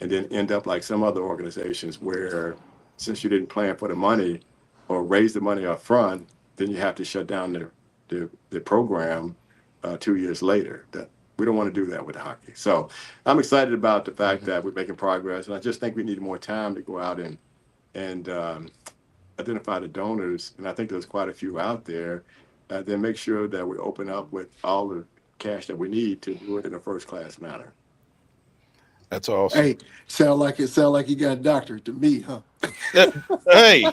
S10: and then end up like some other organizations where, since you didn't plan for the money or raise the money up front, then you have to shut down the program 2 years later. We don't want to do that with hockey. So I'm excited about the fact that we're making progress, and I just think we need more time to go out and identify the donors, and I think there's quite a few out there, then make sure that we open up with all the cash that we need to do it in a first-class manner.
S1: That's awesome.
S9: Hey, sound like you got a doctor to me, huh?
S1: Hey,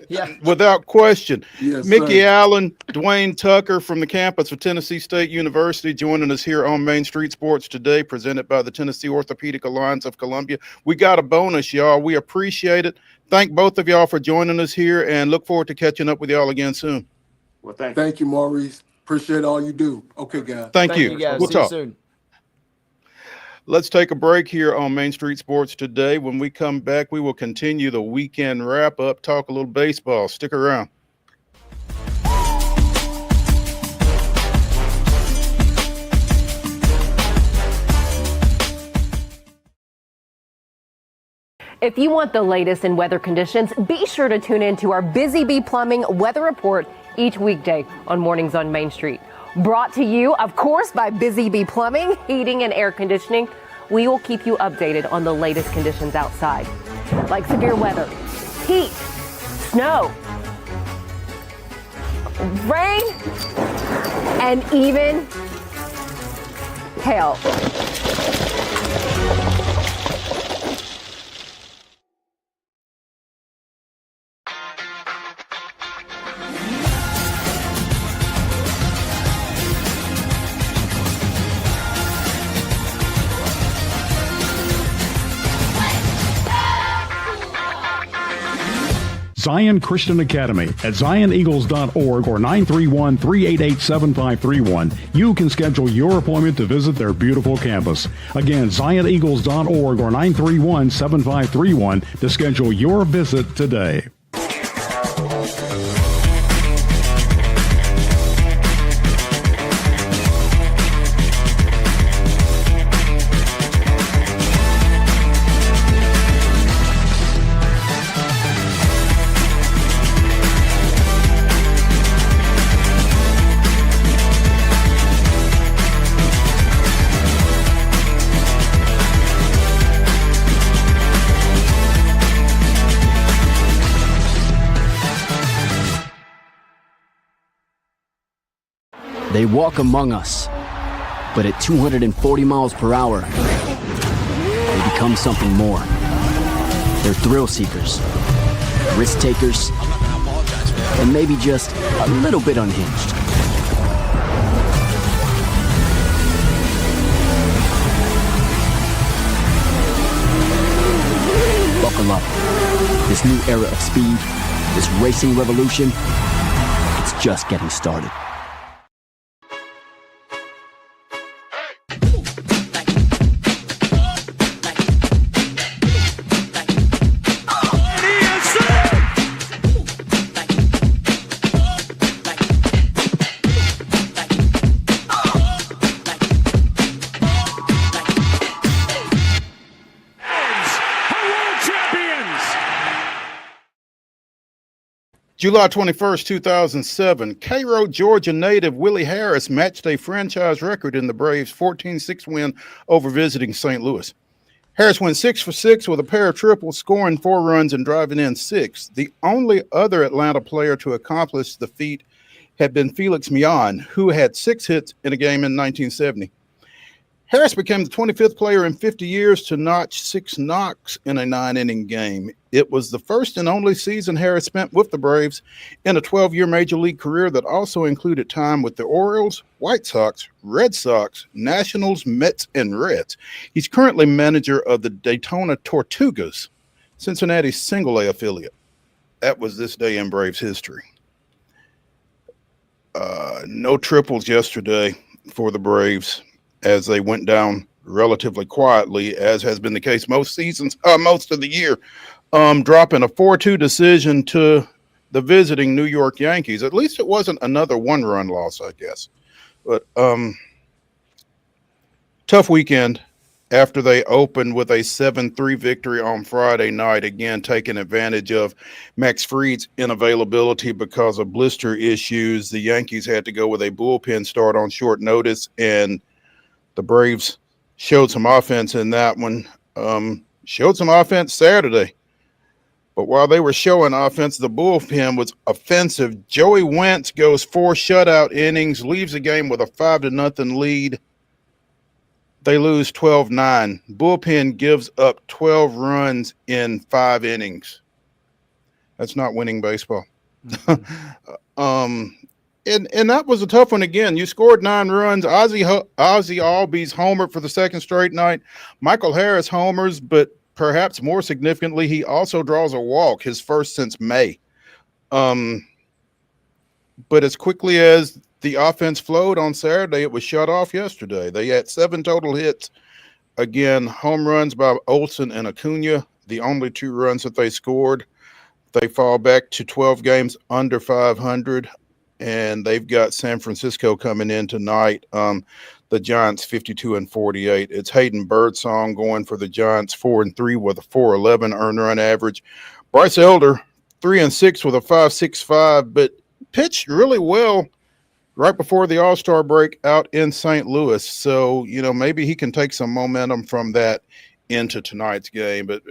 S2: Yeah.
S1: without question.
S9: Yes,
S1: Mickey
S9: sir.
S1: Allen, Dwayne Tucker from the campus of Tennessee State University joining us here on Main Street Sports today, presented by the Tennessee Orthopedic Alliance of Columbia. We got a bonus, y'all. We appreciate it. Thank both of y'all for joining us here, and look forward to catching up with y'all again soon.
S10: Well, thank you.
S9: Thank you, Maurice. Appreciate all you do. Okay, guys.
S1: Thank
S2: Thank
S1: you.
S2: you guys.
S1: We'll
S2: See
S1: talk.
S2: you soon.
S1: Let's take a break here on Main Street Sports today. When we come back, we will continue the weekend wrap up, talk a little baseball. Stick around.
S11: If you want the latest in weather conditions, be sure to tune in to our Busy Bee Plumbing Weather Report each weekday on Mornings on Main Street. Brought to you, of course, by Busy Bee Plumbing, Heating, and Air Conditioning. We will keep you updated on the latest conditions outside, like severe weather, heat, snow, rain, and even hail.
S8: Zion Christian Academy at zioneagles.org or 931-388-7531. You can schedule your appointment to visit their beautiful campus. Again, zioneagles.org or 931-7531 to schedule your visit today.
S12: They walk among us, but at 240 miles per hour, they become something more. They're thrill seekers, risk takers, and maybe just a little bit unhinged. Buckle up. This new era of speed, this racing revolution, it's just getting started.
S1: July 21st, 2007, Cairo, Georgia native Willie Harris matched a franchise record in the Braves' 14-6 win over visiting St. Louis. Harris went 6 for 6 with a pair of triples, scoring 4 runs and driving in 6. The only other Atlanta player to accomplish the feat had been Felix Millan, who had 6 hits in a game in 1970. Harris became the 25th player in 50 years to notch 6 knocks in a 9-inning game. It was the first and only season Harris spent with the Braves in a 12-year Major League career that also included time with the Orioles, White Sox, Red Sox, Nationals, Mets, and Reds. He's currently manager of the Daytona Tortugas, Cincinnati's single-A affiliate. That was this day in Braves history. No triples yesterday for the Braves, as they went down relatively quietly, as has been the case most seasons, most of the year, dropping a 4-2 decision to the visiting New York Yankees. At least it wasn't another one-run loss, I guess. But tough weekend after they opened with a 7-3 victory on Friday night, again taking advantage of Max Fried's inavailability because of blister issues. The Yankees had to go with a bullpen start on short notice, and the Braves showed some offense in that one, showed some offense Saturday. But while they were showing offense, the bullpen was offensive. Joey Wentz goes 4 shutout innings, leaves the game with a 5-0 lead. They lose 12-9. Bullpen gives up 12 runs in 5 innings. That's not winning baseball. And that was a tough one again. You scored 9 runs. Ozzie Albies homered for the second straight night. Michael Harris homers, but perhaps more significantly, he also draws a walk, his first since May. But as quickly as the offense flowed on Saturday, it was shut off yesterday. They had 7 total hits. Again, home runs by Olsen and Acuna, the only 2 runs that they scored. They fall back to 12 games under 500. And they've got San Francisco coming in tonight. The Giants 52-48. It's Hayden Birdsong going for the Giants 4-3 with a 4.11 earned run average. Bryce Elder 3-6 with a 5.65, but pitched really well right before the All-Star break out in St. Louis. So, maybe he can take some momentum from that into tonight's game. But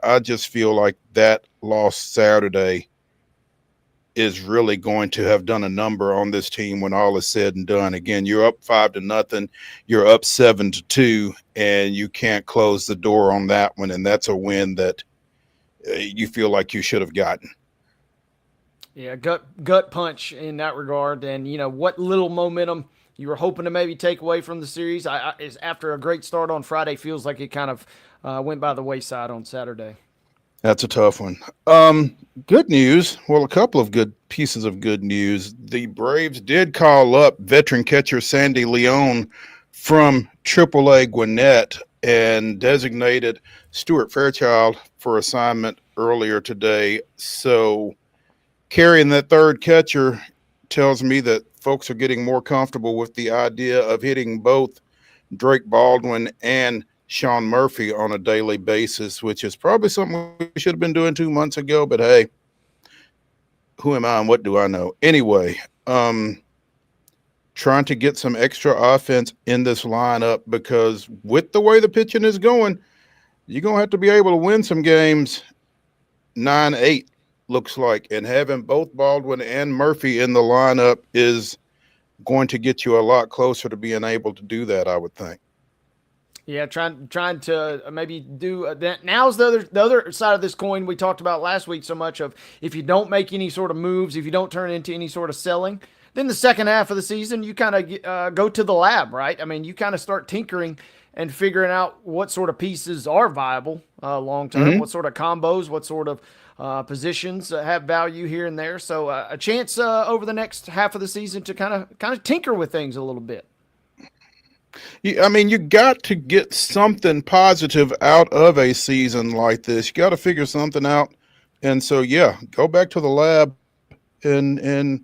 S1: I just feel like that loss Saturday is really going to have done a number on this team when all is said and done. Again, you're up 5-0, you're up 7-2, and you can't close the door on that one. And that's a win that you feel like you should have gotten.
S2: Yeah, gut punch in that regard. And, what little momentum you were hoping to maybe take away from the series is after a great start on Friday, feels like it kind of went by the wayside on Saturday.
S1: That's a tough one. Good news. Well, a couple of good pieces of good news. The Braves did call up veteran catcher Sandy Leon from AAA Gwinnett and designated Stuart Fairchild for assignment earlier today. So carrying that third catcher tells me that folks are getting more comfortable with the idea of hitting both Drake Baldwin and Sean Murphy on a daily basis, which is probably something we should have been doing 2 months ago, but hey, who am I and what do I know? Anyway, trying to get some extra offense in this lineup, because with the way the pitching is going, you're going to have to be able to win some games 9-8, looks like, and having both Baldwin and Murphy in the lineup is going to get you a lot closer to being able to do that, I would think.
S2: Yeah, trying to maybe do that. Now's the other side of this coin we talked about last week so much of, if you don't make any sort of moves, if you don't turn into any sort of selling, then the second half of the season you kind of go to the lab, right? I mean, you kind of start tinkering and figuring out what sort of pieces are viable long term, what sort of combos, what sort of positions have value here and there. So a chance over the next half of the season to kind of tinker with things a little bit.
S1: I mean, you got to get something positive out of a season like this. You got to figure something out. And so, yeah, go back to the lab and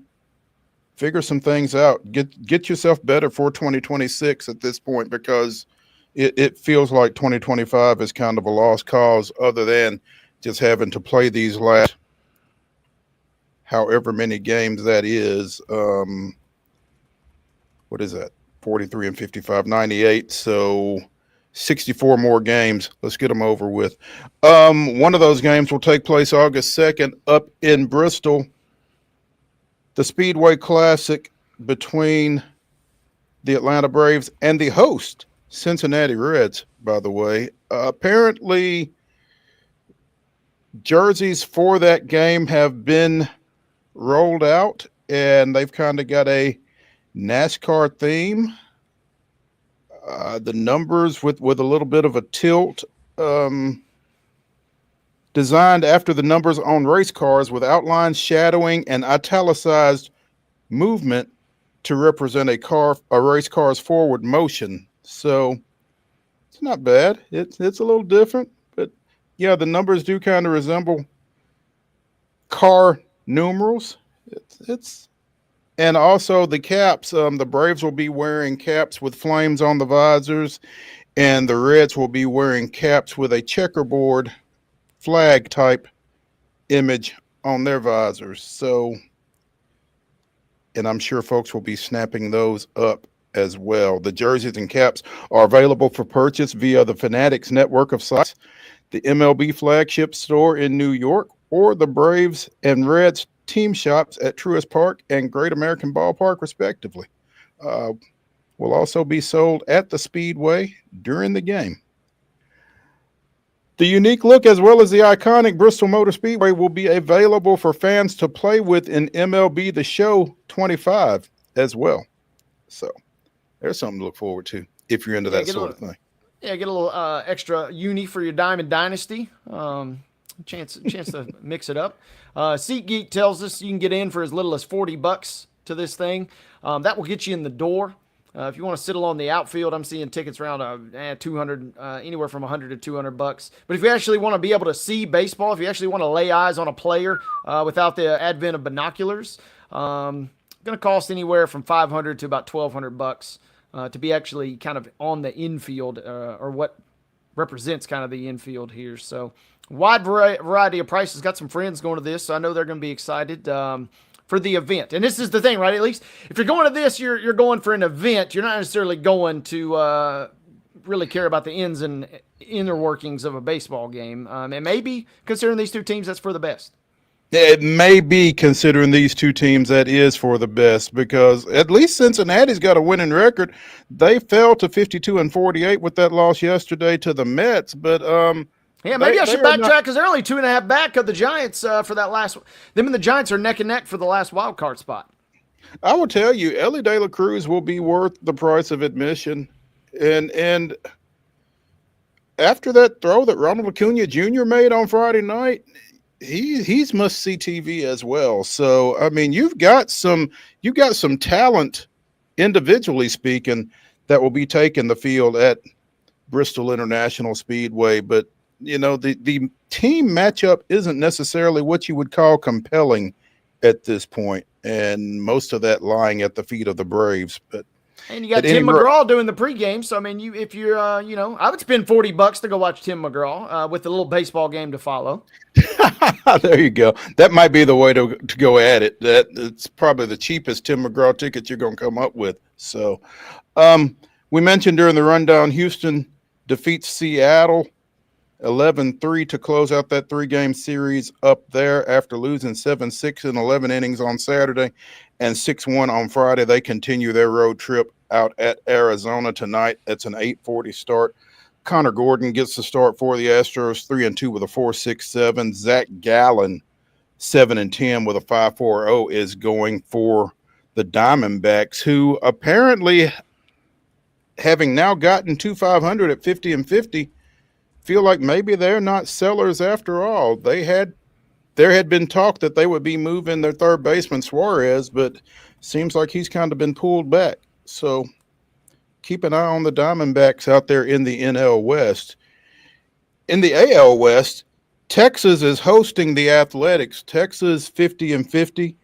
S1: figure some things out. Get yourself better for 2026 at this point, because it feels like 2025 is kind of a lost cause, other than just having to play these last however many games that is. What is that? 43 and 55, 98. So 64 more games. Let's get them over with. One of those games will take place August 2nd up in Bristol. The Speedway Classic between the Atlanta Braves and the host Cincinnati Reds, by the way. Apparently, jerseys for that game have been rolled out, and they've kind of got a NASCAR theme. The numbers with a little bit of a tilt, designed after the numbers on race cars with outlines, shadowing, and italicized movement to represent a race car's forward motion. So it's not bad. It's a little different, but yeah, the numbers do kind of resemble car numerals. It's and also the caps. The Braves will be wearing caps with flames on the visors, and the Reds will be wearing caps with a checkerboard flag type image on their visors. So, and I'm sure folks will be snapping those up as well. The jerseys and caps are available for purchase via the Fanatics network of sites, the MLB flagship store in New York, or the Braves and Reds team shops at Truist Park and Great American Ballpark, respectively. Will also be sold at the Speedway during the game. The unique look as well as the iconic Bristol Motor Speedway will be available for fans to play with in MLB The Show 25 as well. So there's something to look forward to if you're into that sort of thing.
S2: Yeah, get a little extra uni for your Diamond Dynasty. Chance to mix it up. SeatGeek tells us you can get in for as little as $40 to this thing. That will get you in the door. If you want to sit along the outfield, I'm seeing tickets around 200, anywhere from $100 to $200. But if you actually want to be able to see baseball, if you actually want to lay eyes on a player without the advent of binoculars, going to cost anywhere from $500 to about $1,200 to be actually kind of on the infield, or what represents kind of the infield here. So wide variety of prices. Got some friends going to this, so I know they're going to be excited for the event. And this is the thing, right? At least if you're going to this, you're going for an event. You're not necessarily going to really care about the ins and inner workings of a baseball game. And maybe considering these two teams, that's for the best.
S1: It may be, considering these two teams, that is for the best, because at least Cincinnati's got a winning record. They fell to 52-48 with that loss yesterday to the Mets, but
S2: yeah, maybe I should backtrack because they're only 2.5 back of the Giants for that last. Them and the Giants are neck and neck for the last wild card spot.
S1: I will tell you, Ellie De La Cruz will be worth the price of admission, and after that throw that Ronald Acuna Jr. made on Friday night, he's must-see TV as well. So I mean, you've got some talent, individually speaking, that will be taking the field at Bristol International Speedway. But you know, the team matchup isn't necessarily what you would call compelling at this point, and most of that lying at the feet of the Braves. But
S2: and you got Tim McGraw doing the pregame. So I mean, if you're I would spend $40 to go watch Tim McGraw with a little baseball game to follow.
S1: There you go. That might be the way to go at it. It's probably the cheapest Tim McGraw ticket you're going to come up with. So we mentioned during the rundown, Houston defeats Seattle 11-3 to close out that 3-game series up there after losing 7-6 in 11 innings on Saturday and 6-1 on Friday. They continue their road trip out at Arizona tonight. That's an 8:40 start. Connor Gordon gets the start for the Astros, 3-2 with a 4.67. Zach Gallen, 7-10 with a 5.40, is going for the Diamondbacks, who apparently, having now gotten to 500 at 50-50, feel like maybe they're not sellers after all. There had been talk that they would be moving their third baseman Suarez, but seems like he's kind of been pulled back. So keep an eye on the Diamondbacks out there in the NL West. In the AL West, Texas is hosting the Athletics. Texas 50-50.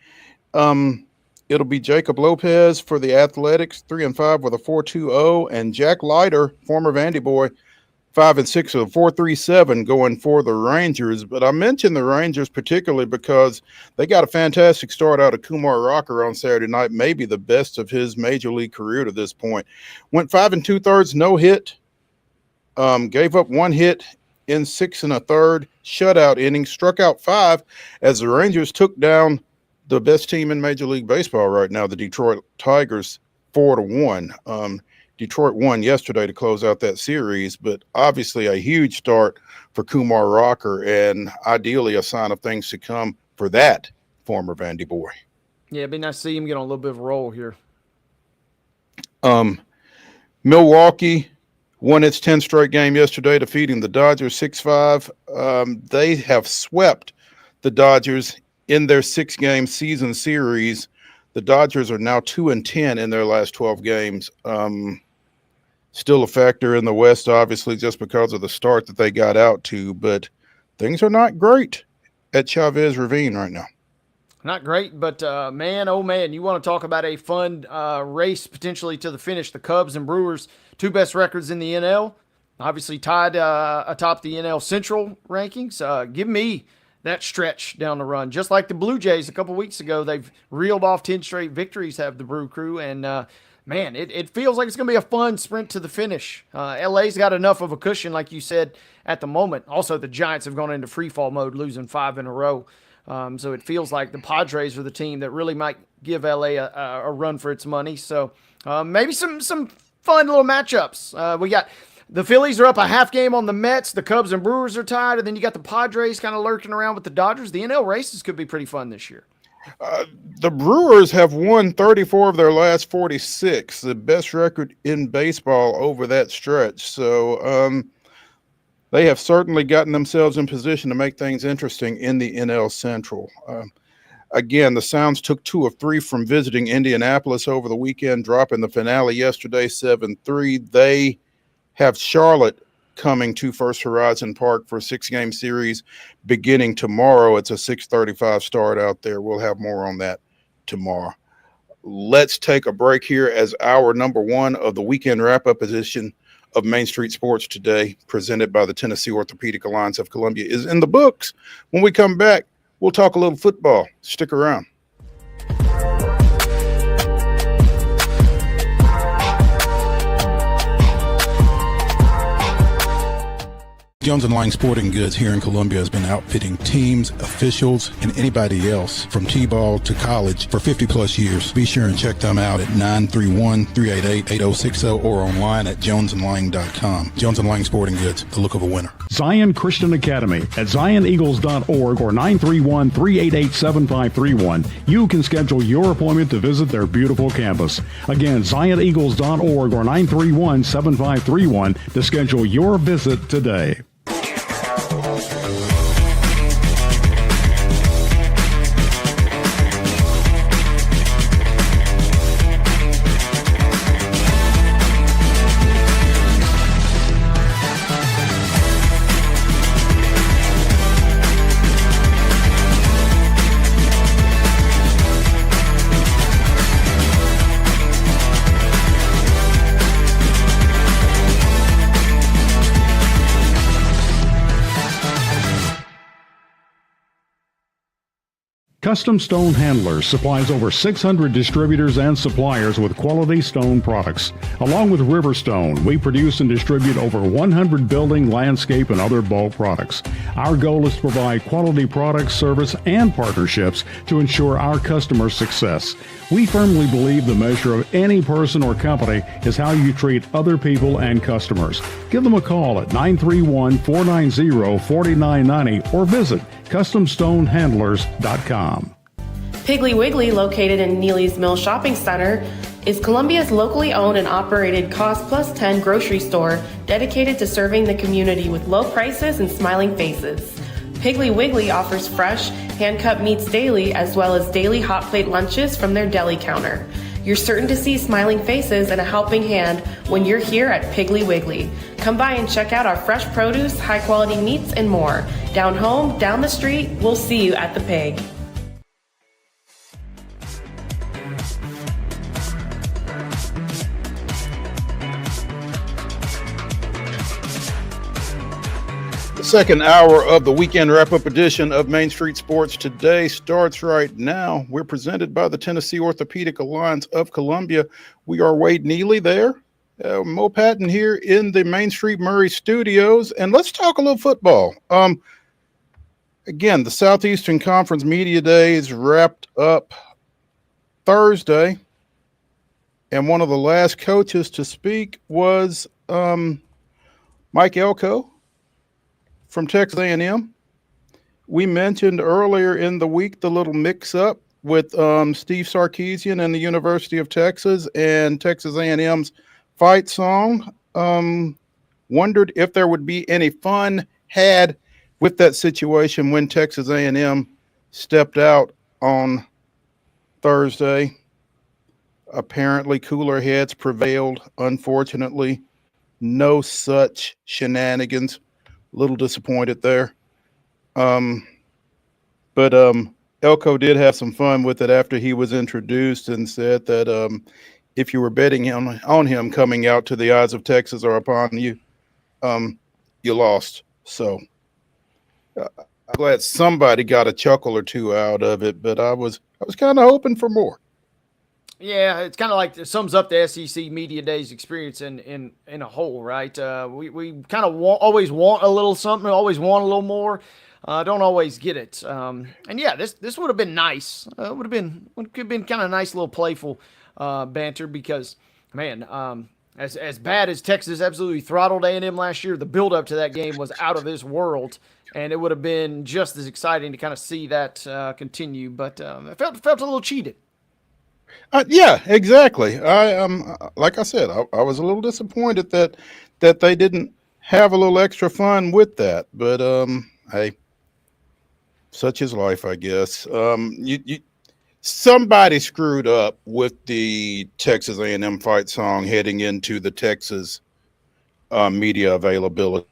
S1: It'll be Jacob Lopez for the Athletics, 3-5 with a 4.20, and Jack Leiter, former Vandy boy, 5-6 with a 4.37, going for the Rangers. But I mentioned the Rangers particularly because they got a fantastic start out of Kumar Rocker on Saturday night, maybe the best of his major league career to this point. Went 5 2/3, no hit. Gave up 1 hit in 6 1/3, shutout inning, struck out 5 as the Rangers took down the best team in Major League Baseball right now, the Detroit Tigers, 4-1. Detroit won yesterday to close out that series, but obviously a huge start for Kumar Rocker and ideally a sign of things to come for that former Vandy boy.
S2: Yeah, it'd be nice to see him get on a little bit of a roll here.
S1: Milwaukee won its 10th straight game yesterday, defeating the Dodgers 6-5. They have swept the Dodgers in their 6-game season series. The Dodgers are now 2-10 in their last 12 games. Still a factor in the West, obviously, just because of the start that they got out to, but things are not great at Chavez Ravine right now.
S2: Not great, but man, oh man, you want to talk about a fun race potentially to the finish. The Cubs and Brewers, 2 best records in the NL, obviously tied atop the NL Central rankings. Give me that stretch down the run. Just like the Blue Jays a couple weeks ago, they've reeled off 10 straight victories, have the Brew Crew, and man, it feels like it's going to be a fun sprint to the finish. LA's got enough of a cushion, like you said, at the moment. Also, the Giants have gone into free fall mode, losing 5 in a row. So it feels like the Padres are the team that really might give LA a run for its money. So maybe some fun little matchups. We got the Phillies are up a half game on the Mets. The Cubs and Brewers are tied. And then you got the Padres kind of lurking around with the Dodgers. The NL races could be pretty fun this year.
S1: The Brewers have won 34 of their last 46, the best record in baseball over that stretch. So they have certainly gotten themselves in position to make things interesting in the NL Central. Again, the Sounds took 2 of 3 from visiting Indianapolis over the weekend, dropping the finale yesterday 7-3. They have Charlotte coming to First Horizon Park for a 6-game series beginning tomorrow. It's a 6:35 start out there. We'll have more on that tomorrow. Let's take a break here as our number 1 of the weekend wrap-up edition of Main Street Sports Today, presented by the Tennessee Orthopedic Alliance of Columbia, is in the books. When we come back, we'll talk a little football. Stick around. Jones & Lang Sporting Goods here in Columbia has been outfitting teams, officials, and anybody else from T-ball to college for 50-plus years. Be sure and check them out at 931-388-8060 or online at jonesandlang.com. Jones & Lang Sporting Goods, the look of a winner.
S8: Zion Christian Academy at zioneagles.org or 931-388-7531. You can schedule your appointment to visit their beautiful campus. Again, zioneagles.org or 931-7531 to schedule your visit today. Custom Stone Handlers supplies over 600 distributors and suppliers with quality stone products. Along with Riverstone, we produce and distribute over 100 building, landscape, and other bulk products. Our goal is to provide quality products, service, and partnerships to ensure our customers' success. We firmly believe the measure of any person or company is how you treat other people and customers. Give them a call at 931-490-4990 or visit CustomStoneHandlers.com.
S13: Piggly Wiggly, located in Neely's Mill Shopping Center, is Columbia's locally owned and operated Cost Plus 10 grocery store dedicated to serving the community with low prices and smiling faces. Piggly Wiggly offers fresh, hand-cut meats daily as well as daily hot plate lunches from their deli counter. You're certain to see smiling faces and a helping hand when you're here at Piggly Wiggly. Come by and check out our fresh produce, high-quality meats, and more. Down home, down the street, we'll see you at the Pig.
S1: The second hour of the weekend wrap-up edition of Main Street Sports Today starts right now. We're presented by the Tennessee Orthopedic Alliance of Columbia. We are Wade Neely there, Mo Patton here in the Main Street Murray studios, and let's talk a little football. Again, the Southeastern Conference Media Days wrapped up Thursday. And one of the last coaches to speak was Mike Elko from Texas A&M. We mentioned earlier in the week the little mix-up with Steve Sarkisian and the University of Texas and Texas A&M's fight song. Wondered if there would be any fun had with that situation when Texas A&M stepped out on Thursday. Apparently, cooler heads prevailed. Unfortunately, no such shenanigans. A little disappointed there. But Elko did have some fun with it after he was introduced and said that if you were betting on him coming out to the Eyes of Texas or upon you, you lost. So I'm glad somebody got a chuckle or two out of it, but I was kind of hoping for more.
S2: Yeah, it's kind of like it sums up the SEC Media Days experience in a whole, right? We kind of always want a little something, always want a little more. Don't always get it. And yeah, this would have been nice. It could have been kind of nice, little playful banter because, man, as bad as Texas absolutely throttled A&M last year, the build up to that game was out of this world, and it would have been just as exciting to kind of see that continue. But it felt a little cheated.
S1: Yeah, exactly. I like I said, I was a little disappointed that they didn't have a little extra fun with that. But hey, such is life, I guess. Somebody screwed up with the Texas A&M fight song heading into the Texas media availability.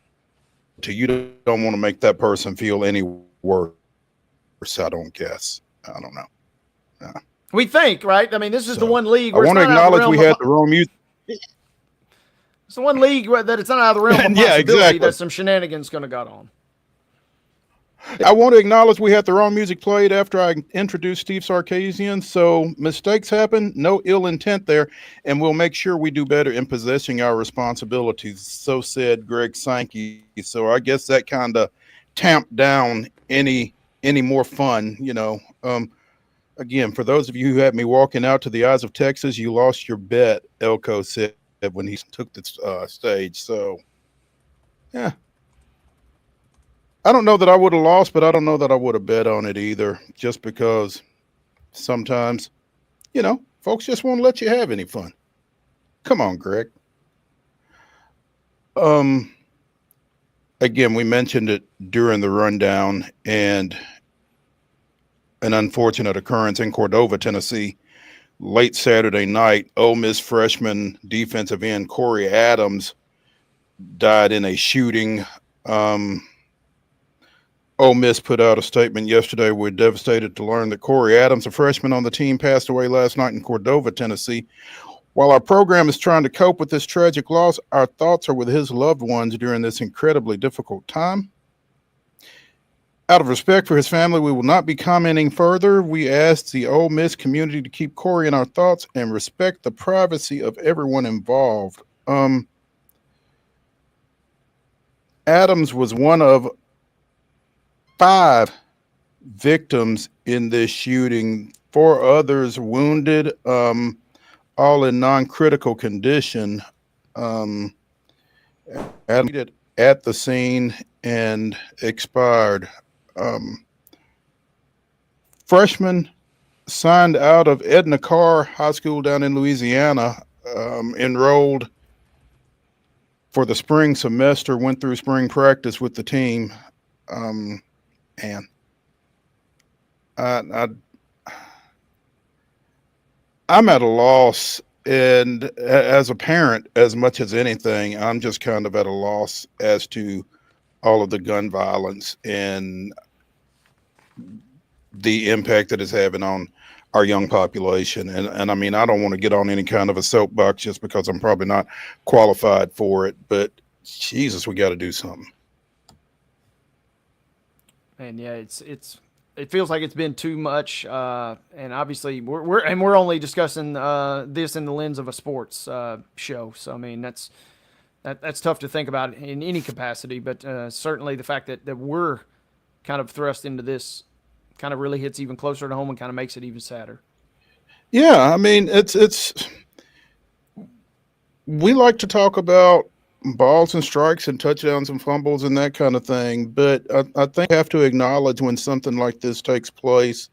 S1: You don't want to make that person feel any worse. I don't guess. I don't know. Yeah.
S2: We think, right? I mean, this is the one league where
S1: I want to acknowledge we had the wrong music.
S2: It's the one league where that it's not out of the realm of possibility
S1: Yeah, exactly.
S2: that some shenanigans going to got on.
S1: I want to acknowledge we had the wrong music played after I introduced Steve Sarkisian. So mistakes happen, no ill intent there, and we'll make sure we do better in possessing our responsibilities. So said Greg Sankey. So I guess that kind of tamped down any more fun, you know. Again, for those of you who had me walking out to the Eyes of Texas, you lost your bet, Elko said when he took the stage. So, yeah. I don't know that I would have lost, but I don't know that I would have bet on it either, just because sometimes, you know, folks just won't let you have any fun. Come on, Greg. Again, we mentioned it during the rundown, and an unfortunate occurrence in Cordova, Tennessee, late Saturday night. Ole Miss freshman defensive end Corey Adams died in a shooting. Ole Miss put out a statement yesterday. We're devastated to learn that Corey Adams, a freshman on the team, passed away last night in Cordova, Tennessee. While our program is trying to cope with this tragic loss, our thoughts are with his loved ones during this incredibly difficult time. Out of respect for his family, we will not be commenting further. We ask the Ole Miss community to keep Corey in our thoughts and respect the privacy of everyone involved. Adams was one of 5 victims in this shooting. 4 others wounded, all in non-critical condition. Adams at the scene and expired. Freshman signed out of Edna Carr High School down in Louisiana, enrolled for the spring semester, went through spring practice with the team. And I'm at a loss, and as a parent, as much as anything, I'm just kind of at a loss as to all of the gun violence and the impact that it's having on our young population. And I mean, I don't want to get on any kind of a soapbox just because I'm probably not qualified for it, but Jesus, we got to do something.
S2: And yeah, it feels like it's been too much. And obviously we're only discussing this in the lens of a sports show. So I mean, that's tough to think about in any capacity, but certainly the fact that we're kind of thrust into this kind of really hits even closer to home and kind of makes it even sadder.
S1: Yeah, I mean, it's we like to talk about balls and strikes and touchdowns and fumbles and that kind of thing, but I think I have to acknowledge when something like this takes place,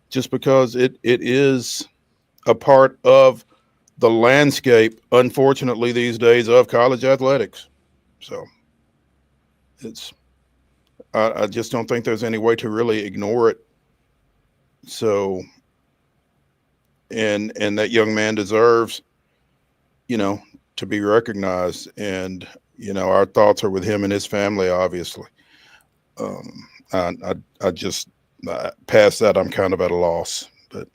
S1: just because it is a part of the landscape, unfortunately, these days of college athletics. So it's I just don't think there's any way to really ignore it. So and that young man deserves, to be recognized. And our thoughts are with him and his family, obviously. I just past that, I'm kind of at a loss. But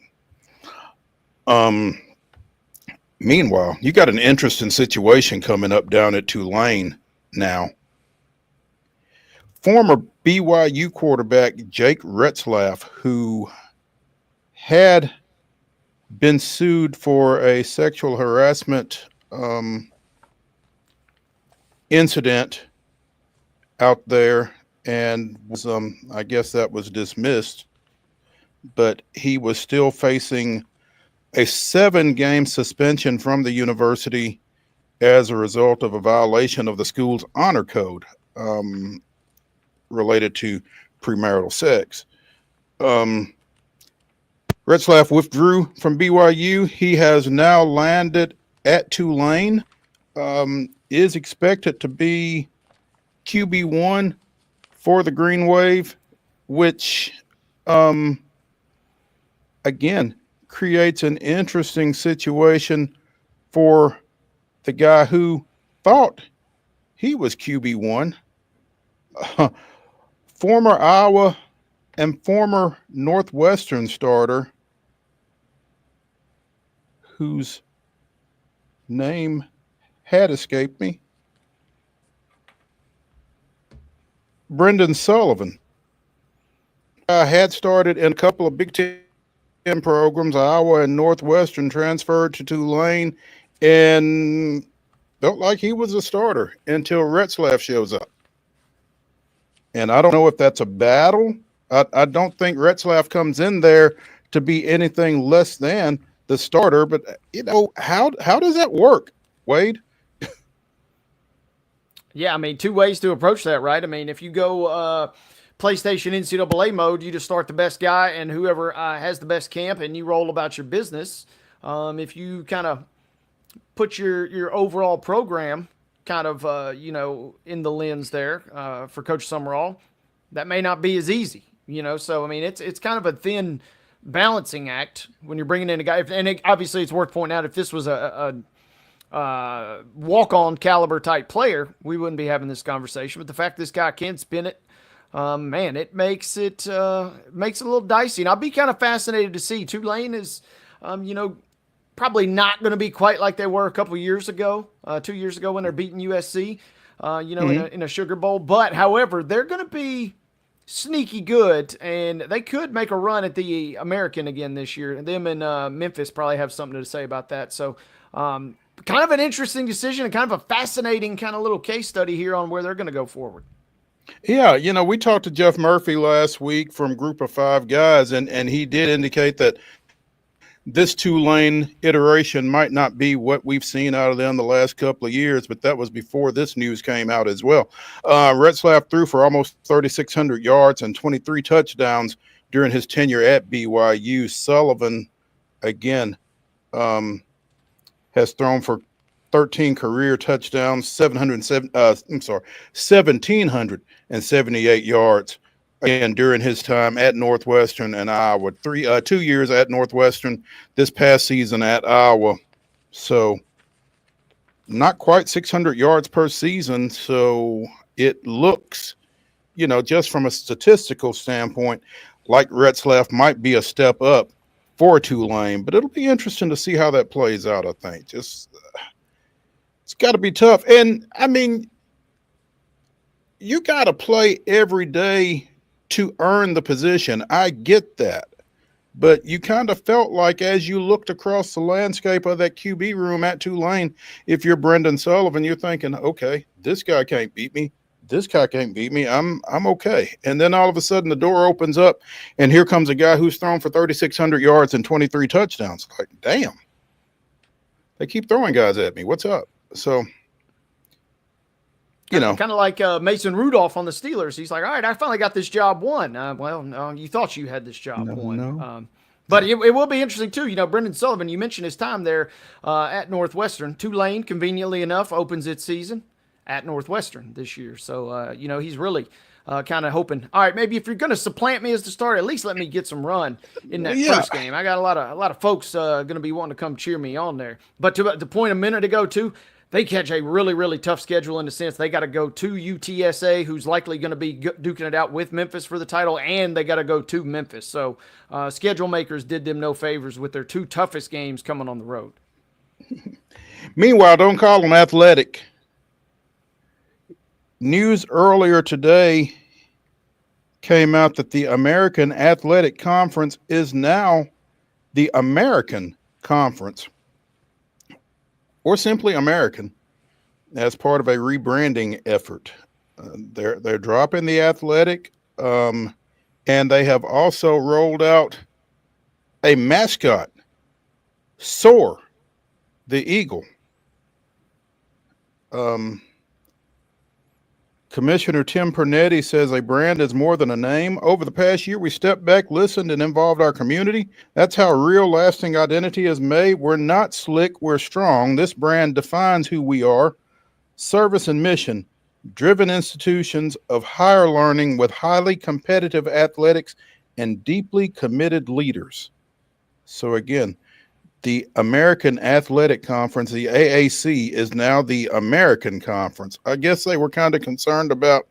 S1: meanwhile, you got an interesting situation coming up down at Tulane now. Former BYU quarterback Jake Retzlaff, who had been sued for a sexual harassment incident out there, and was, I guess that was dismissed, but he was still facing a 7-game suspension from the university as a result of a violation of the school's honor code related to premarital sex. Retzlaff withdrew from BYU. He has now landed at Tulane, is expected to be QB1 for the Green Wave, which, again, creates an interesting situation for the guy who thought he was QB1. Former Iowa and former Northwestern starter, whose name had escaped me, Brendan Sullivan. I had started in a couple of Big Ten programs, Iowa and Northwestern, transferred to Tulane, and felt like he was a starter until Retzlaff shows up. And I don't know if that's a battle. I don't think Retzlaff comes in there to be anything less than the starter, but how does that work, Wade?
S2: Yeah, I mean, two ways to approach that, right? I mean, if you go PlayStation NCAA mode, you just start the best guy and whoever has the best camp, and you roll about your business. If you kind of put your overall program kind of in the lens there for Coach Summerall, that may not be as easy, So I mean, it's kind of a thin balancing act when you're bringing in a guy, and obviously it's worth pointing out, if this was a walk-on caliber type player, we wouldn't be having this conversation. But the fact this guy can spin it, man, it makes it a little dicey. And I'll be kind of fascinated to see. Tulane is, probably not going to be quite like they were a couple years ago, 2 years ago when they're beating USC, in a Sugar Bowl. But however, they're going to be sneaky good, and they could make a run at the American again this year. And them and Memphis probably have something to say about that. So, kind of an interesting decision and kind of a fascinating kind of little case study here on where they're going to go forward.
S1: Yeah, we talked to Jeff Murphy last week from Group of Five Guys, and he did indicate that this Tulane iteration might not be what we've seen out of them the last couple of years, but that was before this news came out as well. Retzlaff threw for almost 3,600 yards and 23 touchdowns during his tenure at BYU. Sullivan, again, has thrown for 13 career touchdowns, 1,778 yards, and during his time at Northwestern and Iowa. 2 years at Northwestern, this past season at Iowa. So not quite 600 yards per season. So it looks, just from a statistical standpoint, like Retzlaff might be a step up for Tulane, but it'll be interesting to see how that plays out. I think it's got to be tough. And I mean, you got to play every day to earn the position. I get that, but you kind of felt like as you looked across the landscape of that QB room at Tulane, if you're Brendan Sullivan, you're thinking, okay, this guy can't beat me. This guy can't beat me. I'm okay. And then all of a sudden the door opens up and here comes a guy who's thrown for 3,600 yards and 23 touchdowns. Like, damn, they keep throwing guys at me. What's up? So, you know,
S2: kind of like Mason Rudolph on the Steelers. He's like, all right, I finally got this job won. Well, no, you thought you had this job won.
S1: no.
S2: But it will be interesting, too. You know, Brendan Sullivan, you mentioned his time there at Northwestern. Tulane, conveniently enough, opens its season at Northwestern this year. So, you know, he's really kind of hoping, all right, maybe if you're going to supplant me as the starter, at least let me get some run in that first game. I got a lot of folks going to be wanting to come cheer me on there. But to the point a minute ago, too, they catch a really, really tough schedule in the sense they got to go to UTSA, who's likely going to be duking it out with Memphis for the title, and they got to go to Memphis. So schedule makers did them no favors with their two toughest games coming on the road.
S1: Meanwhile, don't call them athletic. News earlier today came out that the American Athletic Conference is now the American Conference, or simply American, as part of a rebranding effort. They're dropping the athletic, and they have also rolled out a mascot, Soar, the eagle. Commissioner Tim Pernetti says a brand is more than a name. Over the past year, we stepped back, listened, and involved our community. That's how real lasting identity is made. We're not slick, we're strong. This brand defines who we are. Service and mission, driven institutions of higher learning with highly competitive athletics and deeply committed leaders. So again, the American Athletic Conference, the AAC, is now the American Conference. I guess they were kind of concerned about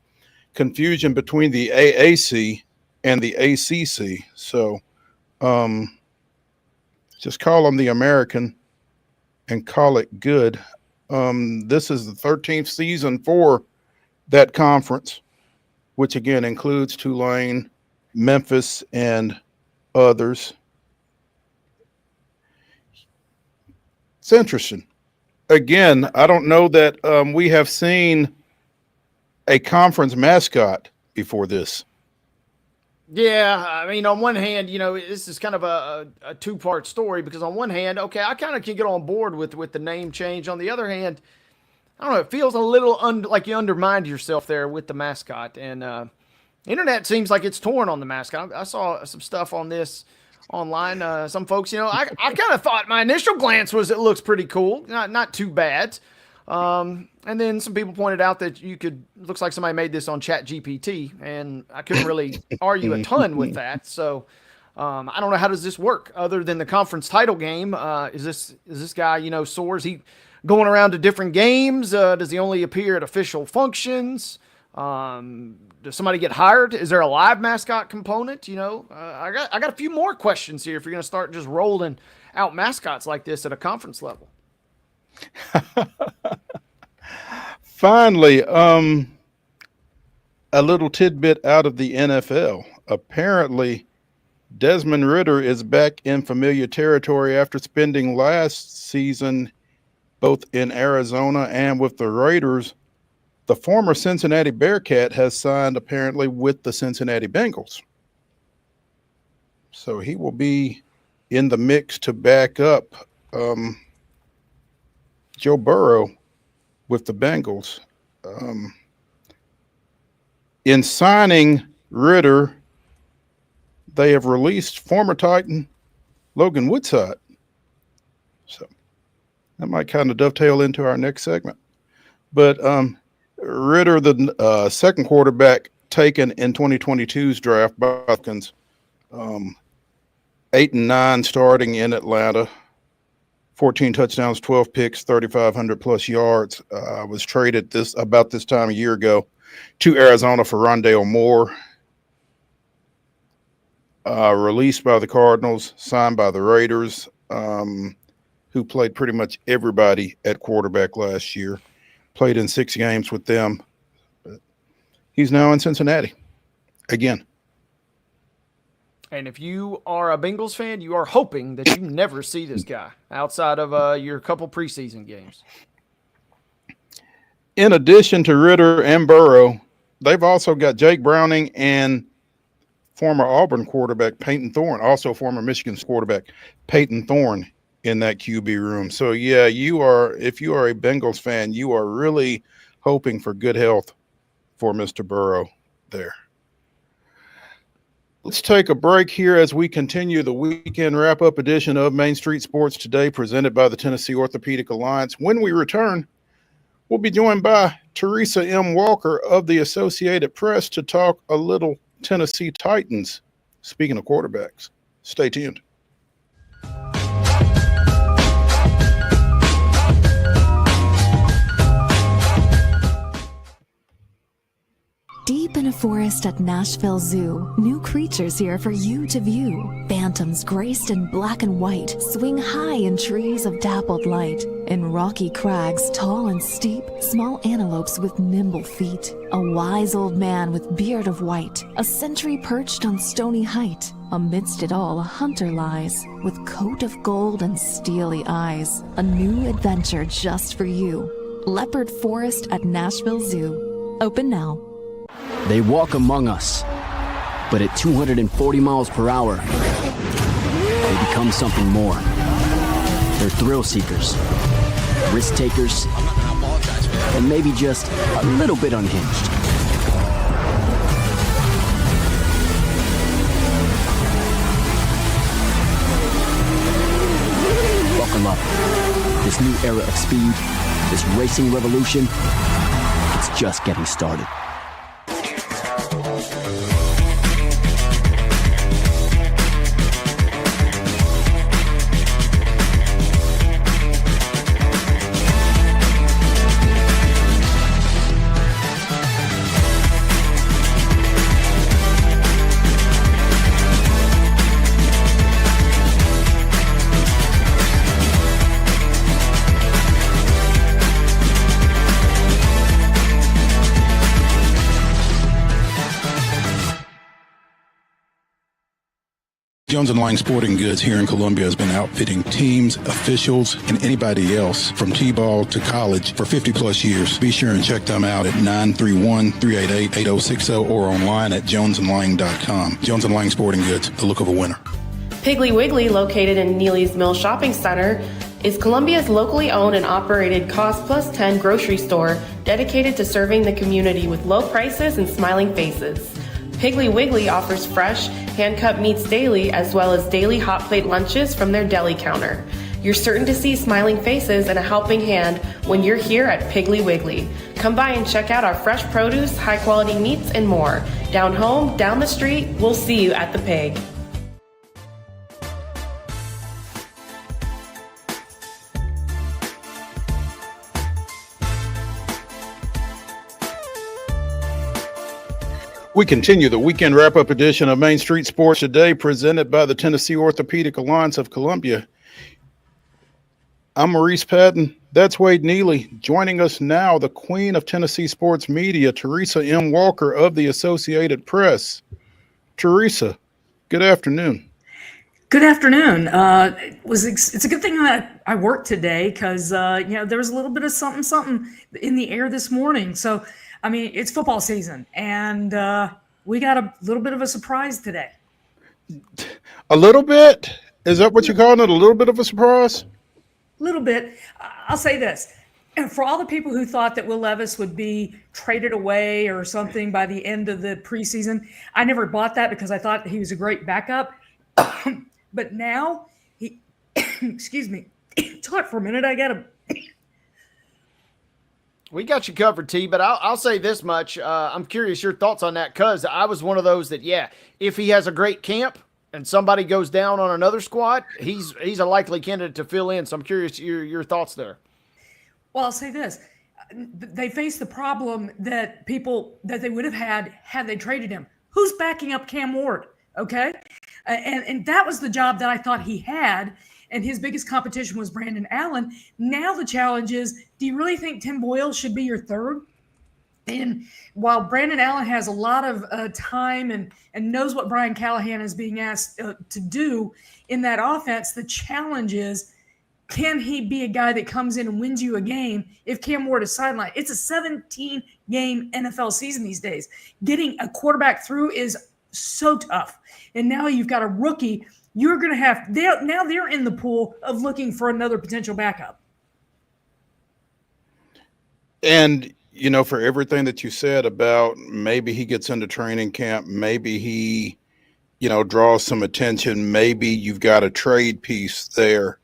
S1: confusion between the AAC and the ACC. So just call them the American and call it good. This is the 13th season for that conference, which again includes Tulane, Memphis, and others. It's interesting. Again, I don't know that we have seen a conference mascot before this.
S2: Yeah, I mean, on one hand, you know, this is kind of a two-part story because on one hand, okay, I kind of can get on board with the name change. On the other hand, I don't know, it feels a little like you undermined yourself there with the mascot. And internet seems like it's torn on the mascot. I saw some stuff on this online. Some folks, you know, I kind of thought my initial glance was it looks pretty cool, not too bad. And then some people pointed out that looks like somebody made this on ChatGPT, and I couldn't really argue a ton with that. So I don't know, how does this work other than the conference title game? Is this guy, you know, Soars? He going around to different games? Does he only appear at official functions? Does somebody get hired? Is there a live mascot component? You know, I got a few more questions here if you're going to start just rolling out mascots like this at a conference level.
S1: Finally, a little tidbit out of the NFL. Apparently, Desmond Ridder is back in familiar territory after spending last season both in Arizona and with the Raiders. The former Cincinnati Bearcat has signed apparently with the Cincinnati Bengals. So he will be in the mix to back up Joe Burrow with the Bengals. In signing Ridder, they have released former Titan Logan Woodside. So that might kind of dovetail into our next segment. But Ridder, the second quarterback taken in 2022's draft by Falcons, 8-9 starting in Atlanta, 14 touchdowns, 12 picks, 3,500 plus yards. Was traded about this time a year ago to Arizona for Rondale Moore. Released by the Cardinals, signed by the Raiders, who played pretty much everybody at quarterback last year. Played in 6 games with them. But he's now in Cincinnati again.
S2: And if you are a Bengals fan, you are hoping that you never see this guy outside of your couple preseason games.
S1: In addition to Ridder and Burrow, they've also got Jake Browning and former Auburn quarterback Peyton Thorne, also former Michigan quarterback Peyton Thorne in that QB room. So yeah, if you are a Bengals fan, you are really hoping for good health for Mr. Burrow there. Let's take a break here as we continue the weekend wrap-up edition of Main Street Sports Today, presented by the Tennessee Orthopedic Alliance. When we return, we'll be joined by Teresa M. Walker of the Associated Press to talk a little Tennessee Titans. Speaking of quarterbacks, stay tuned.
S4: Deep in a forest at Nashville Zoo, new creatures here for you to view. Phantoms graced in black and white swing high in trees of dappled light. In rocky crags, tall and steep, small antelopes with nimble feet. A wise old man with beard of white, a sentry perched on stony height. Amidst it all, a hunter lies, with coat of gold and steely eyes. A new adventure just for you. Leopard Forest at Nashville Zoo. Open now.
S12: They walk among us, but at 240 miles per hour, they become something more. They're thrill seekers, risk takers, and maybe just a little bit unhinged. Buckle up. This new era of speed, this racing revolution, it's just getting started.
S1: Jones & Lang Sporting Goods here in Columbia has been outfitting teams, officials, and anybody else from T-ball to college for 50-plus years. Be sure and check them out at 931-388-8060 or online at jonesandlang.com. Jones & Lang Sporting Goods, the look of a winner.
S13: Piggly Wiggly, located in Neely's Mill Shopping Center, is Columbia's locally owned and operated Cost Plus 10 grocery store dedicated to serving the community with low prices and smiling faces. Piggly Wiggly offers fresh, hand-cut meats daily, as well as daily hot plate lunches from their deli counter. You're certain to see smiling faces and a helping hand when you're here at Piggly Wiggly. Come by and check out our fresh produce, high-quality meats, and more. Down home, down the street, we'll see you at the Pig.
S1: We continue the weekend wrap-up edition of Main Street Sports Today, presented by the Tennessee Orthopedic Alliance of Columbia. I'm Maurice Patton. That's Wade Neely. Joining us now, the queen of Tennessee sports media, Teresa M. Walker of the Associated Press. Teresa, good afternoon.
S14: Good afternoon. It's a good thing that I worked today because there was a little bit of something in the air this morning. So, I mean, it's football season, and we got a little bit of a surprise today.
S1: A little bit? Is that what you're calling it? A little bit of a surprise?
S14: A little bit. I'll say this. And for all the people who thought that Will Levis would be traded away or something by the end of the preseason, I never bought that because I thought he was a great backup. But now, excuse me, talk for a minute.
S2: We got you covered, T, but I'll say this much. I'm curious your thoughts on that because I was one of those that, if he has a great camp and somebody goes down on another squad, he's a likely candidate to fill in. So I'm curious your thoughts there.
S14: Well, I'll say this. They face the problem that they would have had they traded him. Who's backing up Cam Ward? Okay. And that was the job that I thought he had. And his biggest competition was Brandon Allen. Now the challenge is, do you really think Tim Boyle should be your third? And while Brandon Allen has a lot of time and knows what Brian Callahan is being asked to do in that offense, the challenge is, can he be a guy that comes in and wins you a game if Cam Ward is sidelined? It's a 17-game NFL season these days. Getting a quarterback through is so tough. And now you've got a rookie you're going to have they're in the pool of looking for another potential backup.
S1: And you know, for everything that you said about maybe he gets into training camp, maybe he, you know, draws some attention, maybe you've got a trade piece there.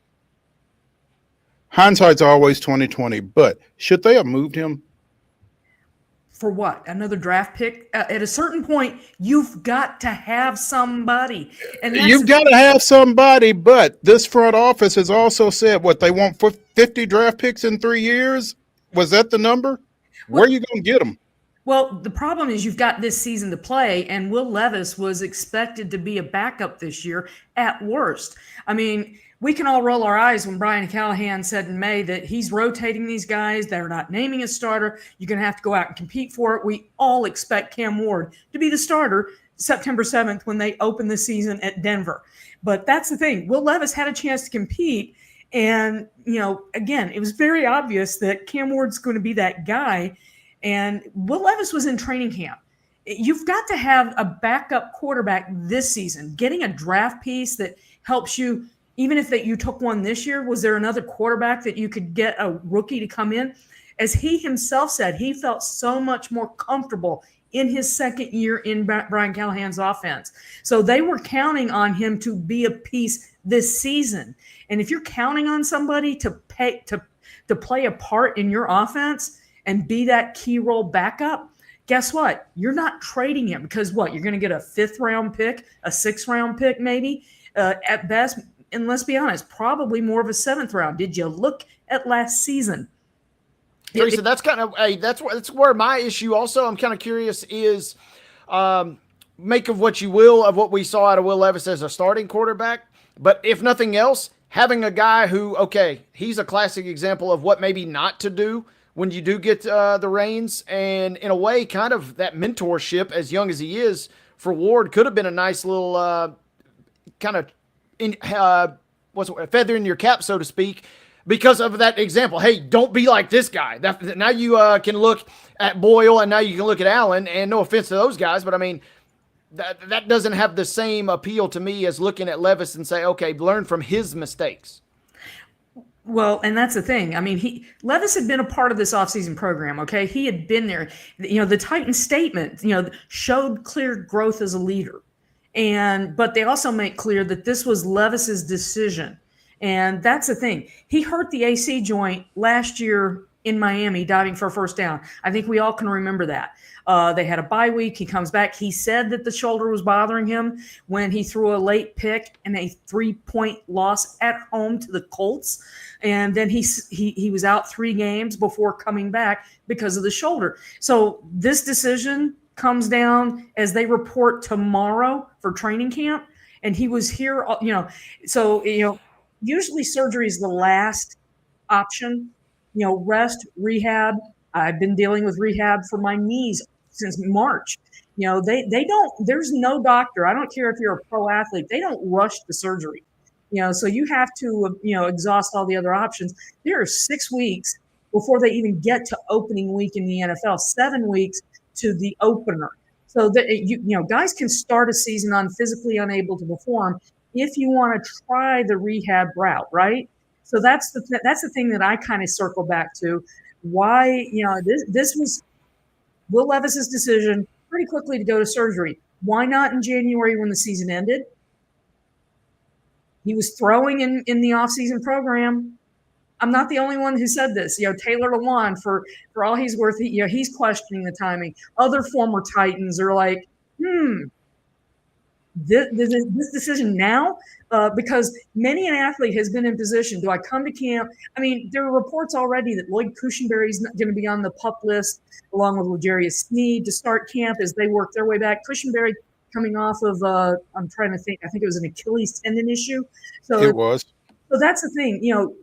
S1: Hindsight's always 2020, but should they have moved him?
S14: For what? Another draft pick? At a certain point, you've got to have somebody. And that's
S1: You've got to have somebody, but this front office has also said what they want 50 draft picks in 3 years. Was that the number? Where are you going to get them?
S14: Well, the problem is you've got this season to play, and Will Levis was expected to be a backup this year at worst. I mean, we can all roll our eyes when Brian Callahan said in May that he's rotating these guys. They're not naming a starter. You're going to have to go out and compete for it. We all expect Cam Ward to be the starter September 7th when they open the season at Denver. But that's the thing. Will Levis had a chance to compete. And, you know, again, it was very obvious that Cam Ward's going to be that guy. And Will Levis was in training camp. You've got to have a backup quarterback this season. Getting a draft piece that helps you, even if that you took one this year, was there another quarterback that you could get a rookie to come in? As he himself said, he felt so much more comfortable in his second year in Brian Callahan's offense. So they were counting on him to be a piece this season. And if you're counting on somebody to play a part in your offense and be that key role backup, guess what? You're not trading him because what? You're going to get a 5th round pick, a 6th round pick maybe at best. And let's be honest, probably more of a 7th round. Did you look at last season?
S2: Teresa, that's kind of that's where my issue also. I'm kind of curious is make of what you will of what we saw out of Will Levis as a starting quarterback. But if nothing else, having a guy who, okay, he's a classic example of what maybe not to do when you do get the reins, and in a way, kind of that mentorship, as young as he is, for Ward could have been a nice little kind of feather in your cap, so to speak, because of that example. Hey, don't be like this guy. Now you can look at Boyle, and now you can look at Allen, and no offense to those guys, but I mean, that doesn't have the same appeal to me as looking at Levis and say, okay, learn from his mistakes.
S14: Well, and that's the thing. I mean, Levis had been a part of this offseason program, okay? He had been there. You know, the Titans statement, you know, showed clear growth as a leader. But they also make clear that this was Levis's decision. And that's the thing. He hurt the AC joint last year in Miami diving for a first down. I think we all can remember that. They had a bye week. He comes back. He said that the shoulder was bothering him when he threw a late pick and a 3-point loss at home to the Colts. And then he was out 3 games before coming back because of the shoulder. So this decision comes down as they report tomorrow for training camp. And he was here, you know, so, you know, usually surgery is the last option, you know, rest, rehab. I've been dealing with rehab for my knees since March. You know, they don't, there's no doctor. I don't care if you're a pro athlete. They don't rush the surgery, you know, so you have to, you know, exhaust all the other options. There are 6 weeks before they even get to opening week in the NFL, 7 weeks to the opener. So that, you know, guys can start a season on physically unable to perform if you want to try the rehab route, right? So that's the thing that I kind of circle back to. Why, you know, this was Will Levis's decision pretty quickly to go to surgery. Why not in January when the season ended? He was throwing in the offseason program. I'm not the only one who said this. You know, Taylor Lewan, for all he's worth, you know, he's questioning the timing. Other former Titans are like, this decision now, because many an athlete has been in position. Do I come to camp? I mean, there are reports already that Lloyd Cushenberry is going to be on the PUP list along with L'Jarius Sneed to start camp as they work their way back. Cushenberry coming off of, I'm trying to think, I think it was an Achilles tendon issue. So
S1: it was.
S14: So that's the thing, you know,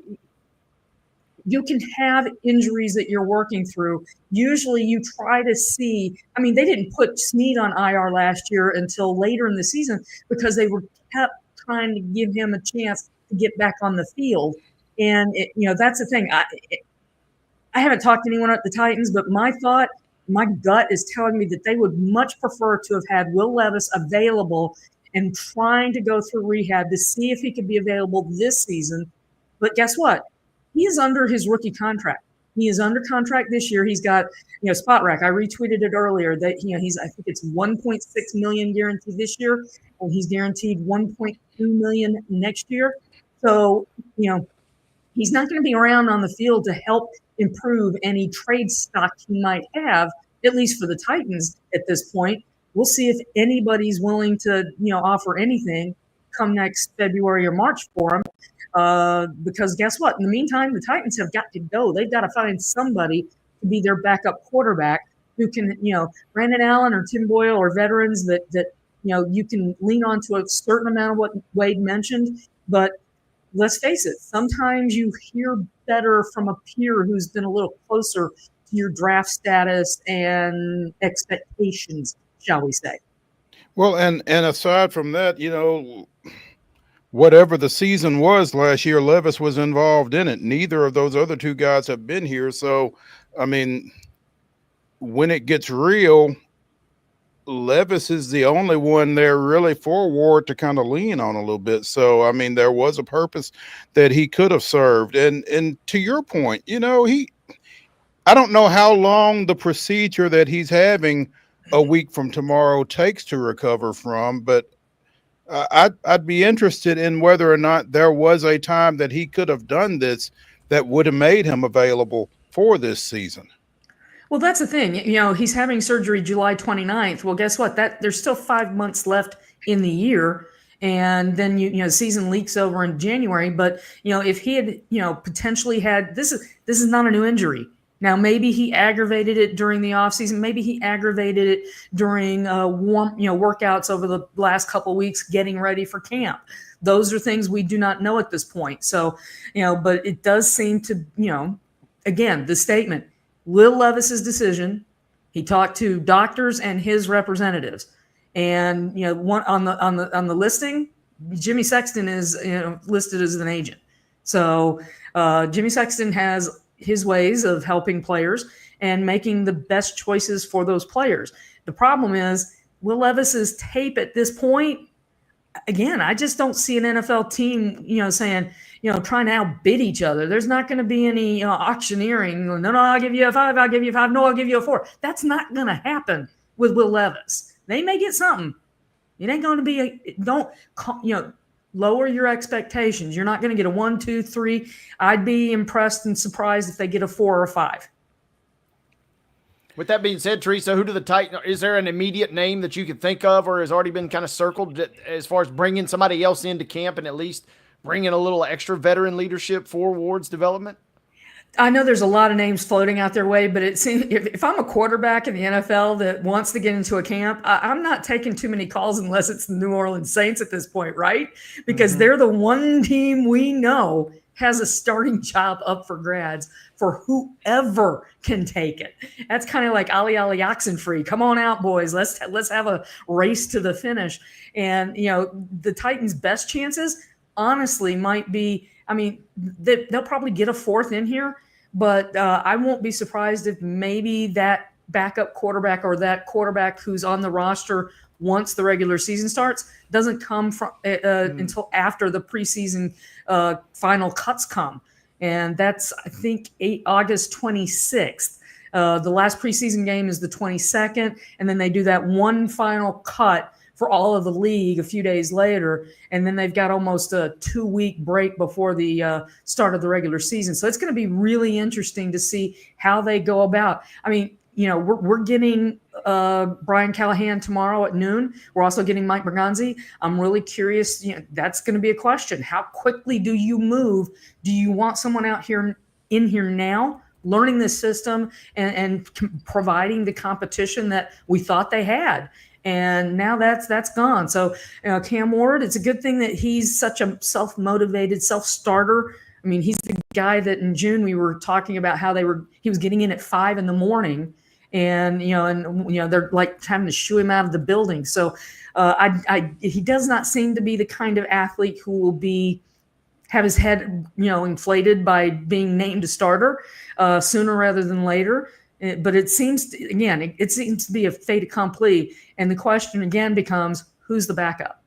S14: you can have injuries that you're working through. Usually you try to see, I mean, they didn't put Snead on IR last year until later in the season because they were kept trying to give him a chance to get back on the field. And, you know, that's the thing. I haven't talked to anyone at the Titans, but my gut is telling me that they would much prefer to have had Will Levis available and trying to go through rehab to see if he could be available this season. But guess what? He is under his rookie contract. He is under contract this year. He's got, Spot Rack. I retweeted it earlier that, I think it's 1.6 million guaranteed this year, and he's guaranteed 1.2 million next year. So, he's not going to be around on the field to help improve any trade stock he might have, at least for the Titans at this point. We'll see if anybody's willing to, offer anything come next February or March for him. Because guess what? In the meantime, the Titans have got to go. They've got to find somebody to be their backup quarterback who can, Brandon Allen or Tim Boyle or veterans that you can lean on to a certain amount of what Wade mentioned. But let's face it, sometimes you hear better from a peer who's been a little closer to your draft status and expectations, shall we say.
S1: Well, and aside from that, whatever the season was last year, Levis was involved in it. Neither of those other two guys have been here. So, I mean, when it gets real, Levis is the only one there really forward to kind of lean on a little bit. So, I mean, there was a purpose that he could have served. And to your point, I don't know how long the procedure that he's having a week from tomorrow takes to recover from, but I'd be interested in whether or not there was a time that he could have done this that would have made him available for this season.
S14: Well, that's the thing. He's having surgery July 29th. Well, guess what? There's still 5 months left in the year. And then, season leaks over in January. But, if he had, potentially had, this is not a new injury. Now, maybe he aggravated it during the offseason. Maybe he aggravated it during workouts over the last couple of weeks getting ready for camp. Those are things we do not know at this point. So, but it does seem to, again, the statement, Will Levis's decision. He talked to doctors and his representatives, and one on the listing, Jimmy Sexton is listed as an agent. So Jimmy Sexton has his ways of helping players and making the best choices for those players. The problem is Will Levis's tape at this point. Again, I just don't see an NFL team, saying, trying to outbid each other. There's not going to be any auctioneering. No, I'll give you a 5. I'll give you a 5. No, I'll give you a 4. That's not going to happen with Will Levis. They may get something. It ain't going to be lower your expectations. You're not going to get a 1, 2, 3. I'd be impressed and surprised if they get a 4 or 5.
S2: With that being said, Teresa, who do the Titans? Is there an immediate name that you can think of, or has already been kind of circled as far as bringing somebody else into camp and at least bringing a little extra veteran leadership for Ward's development?
S14: I know there's a lot of names floating out their way, but it seems if I'm a quarterback in the NFL that wants to get into a camp, I'm not taking too many calls unless it's the New Orleans Saints at this point, right? Because they're the one team we know has a starting job up for grabs for whoever can take it. That's kind of like Ali Oxenfree. Come on out, boys. Let's have a race to the finish. And the Titans' best chances, honestly, might be. I mean, they'll probably get a 4th in here, but I won't be surprised if maybe that backup quarterback or that quarterback who's on the roster once the regular season starts doesn't come from until after the preseason final cuts come. And that's, I think, August 26th. The last preseason game is the 22nd, and then they do that one final cut for all of the league a few days later, and then they've got almost a 2-week break before the start of the regular season. So it's going to be really interesting to see how they go about. I mean, we're getting Brian Callahan tomorrow at noon. We're also getting Mike Berganzi. I'm really curious. That's going to be a question. How quickly do you move? Do you want someone in here now, learning this system and providing the competition that we thought they had? And now that's gone. So Cam Ward, it's a good thing that he's such a self-motivated self-starter. I mean, he's the guy that in June we were talking about how he was getting in at 5 a.m. and they're like having to shoo him out of the building. So he does not seem to be the kind of athlete who will have his head inflated by being named a starter sooner rather than later. But it seems to be a fait accompli. And the question again becomes, who's the backup?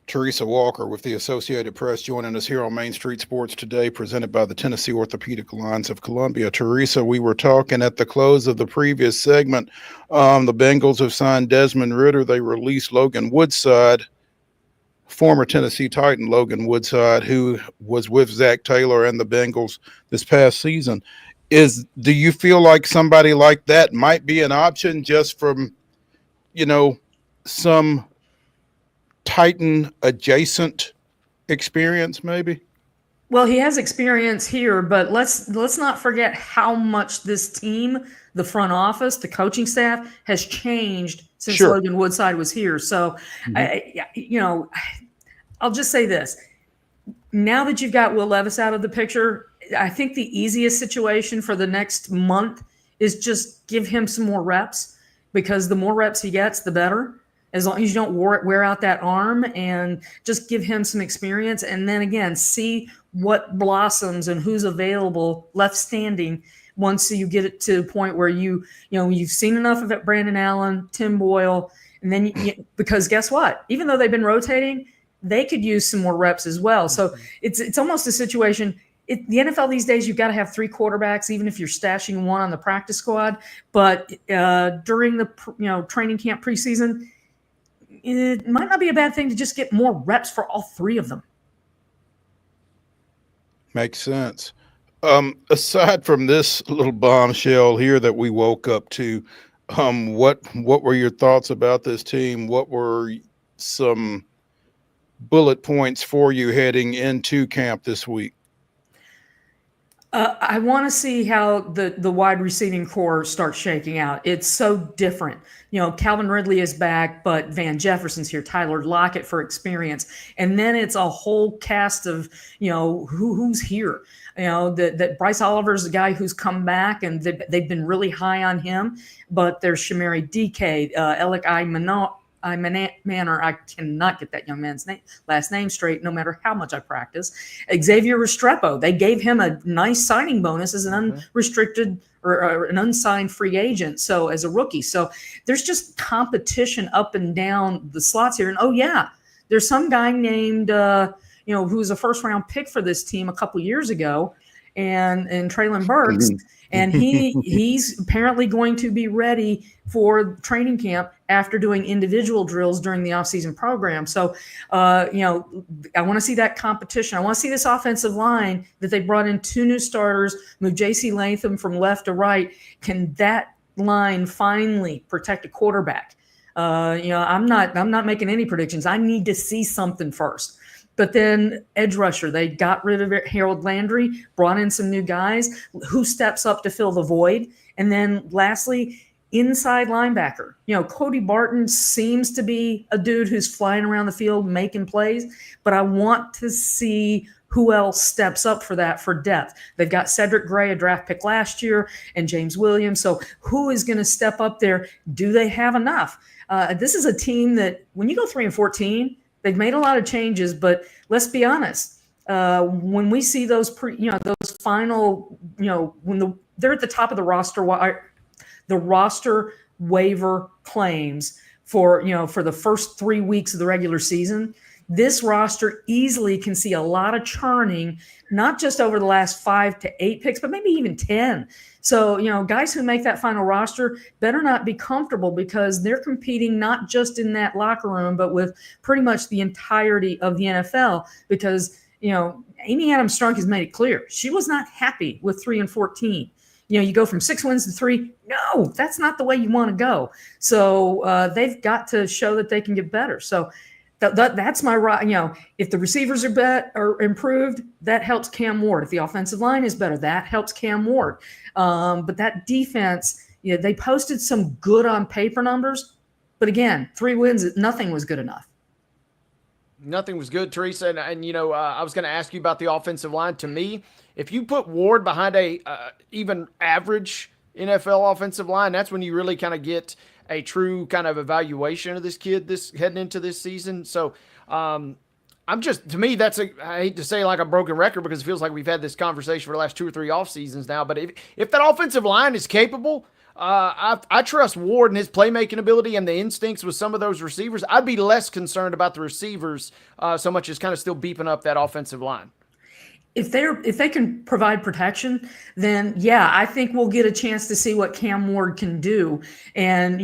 S1: Teresa Walker with the Associated Press joining us here on Main Street Sports today, presented by the Tennessee Orthopedic Alliance of Columbia. Teresa, we were talking at the close of the previous segment. The Bengals have signed Desmond Ridder. They released Logan Woodside, former Tennessee Titan Logan Woodside, who was with Zach Taylor and the Bengals this past season. Do you feel like somebody like that might be an option just from, some Titan adjacent experience maybe?
S14: Well, he has experience here, but let's not forget how much this team, the front office, the coaching staff has changed since Logan Woodside was here. So, I'll just say this. Now that you've got Will Levis out of the picture, I think the easiest situation for the next month is just give him some more reps, because the more reps he gets, the better. As long as you don't wear out that arm, and just give him some experience. And then again, see what blossoms and who's available left standing once you get it to the point where you've seen enough of it, Brandon Allen, Tim Boyle. And then because guess what? Even though they've been rotating, they could use some more reps as well. So it's almost a situation. The NFL these days, you've got to have 3 quarterbacks, even if you're stashing one on the practice squad. But during the training camp preseason, it might not be a bad thing to just get more reps for all 3 of them.
S1: Makes sense. Aside from this little bombshell here that we woke up to, what were your thoughts about this team? What were some bullet points for you heading into camp this week?
S14: I want to see how the wide receiving core starts shaking out. It's so different. Calvin Ridley is back, but Van Jefferson's here, Tyler Lockett for experience. And then it's a whole cast of, who's here. That Bryce Oliver's the guy who's come back, and they've been really high on him. But there's Shamari DK, Alec Manor, I cannot get that young man's last name straight, no matter how much I practice. Xavier Restrepo, they gave him a nice signing bonus as an unrestricted or an unsigned free agent, so as a rookie. So there's just competition up and down the slots here. And there's some guy named who was a first-round pick for this team a couple years ago, and Traylon Burks. And he's apparently going to be ready for training camp after doing individual drills during the offseason program. So, I want to see that competition. I want to see this offensive line that they brought in 2 new starters, move J.C. Latham from left to right. Can that line finally protect a quarterback? I'm not making any predictions. I need to see something first. But then edge rusher, they got rid of Harold Landry, brought in some new guys. Who steps up to fill the void? And then lastly, inside linebacker. Cody Barton seems to be a dude who's flying around the field making plays, but I want to see who else steps up for that for depth. They've got Cedric Gray, a draft pick last year, and James Williams. So who is going to step up there? Do they have enough? This is a team that when you go 3-14, they've made a lot of changes, but let's be honest. When we see those those final, when they're at the top of the roster waiver claims for the first 3 weeks of the regular season, this roster easily can see a lot of churning, not just over the last 5 to 8 picks, but maybe even 10. So, guys who make that final roster better not be comfortable, because they're competing not just in that locker room, but with pretty much the entirety of the NFL. Because, Amy Adams Strunk has made it clear she was not happy with 3-14. You go from 6 wins to 3. No, that's not the way you want to go. So they've got to show that they can get better. So that's my right. If the receivers are improved, that helps Cam Ward. If the offensive line is better, that helps Cam Ward. But that defense, they posted some good on paper numbers, but again, 3 wins, nothing was good enough.
S2: Nothing was good, Teresa. And I was going to ask you about the offensive line. To me, if you put Ward behind a even average NFL offensive line, that's when you really kind of get a true kind of evaluation of this kid heading into this season. So to me, I hate to say like a broken record, because it feels like we've had this conversation for the last 2 or 3 off seasons now. But if that offensive line is capable I trust Ward and his playmaking ability and the instincts with some of those receivers. I'd be less concerned about the receivers so much as kind of still beefing up that offensive line.
S14: If they can provide protection, then yeah, I think we'll get a chance to see what Cam Ward can do. And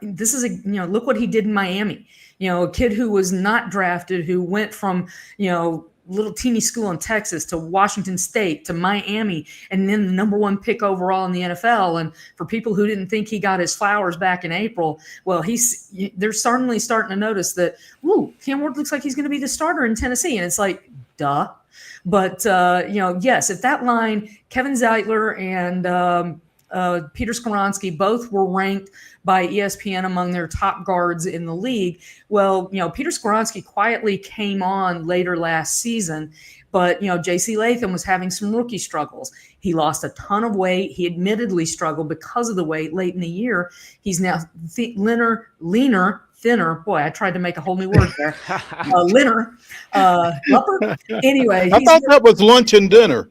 S14: this is look what he did in Miami. A kid who was not drafted, who went from little teeny school in Texas to Washington State to Miami, and then the number 1 pick overall in the NFL. And for people who didn't think he got his flowers back in April, well, they're certainly starting to notice that, ooh, Cam Ward looks like he's going to be the starter in Tennessee. And it's like, duh. But, yes, if that line, Kevin Zeitler and Peter Skoronski both were ranked by ESPN among their top guards in the league. Well, Peter Skoronski quietly came on later last season, but, J.C. Latham was having some rookie struggles. He lost a ton of weight. He admittedly struggled because of the weight late in the year. He's now leaner, thinner. Boy, I tried to make a whole new word there. Leaner, lupper. Anyway.
S1: I thought that was lunch and dinner.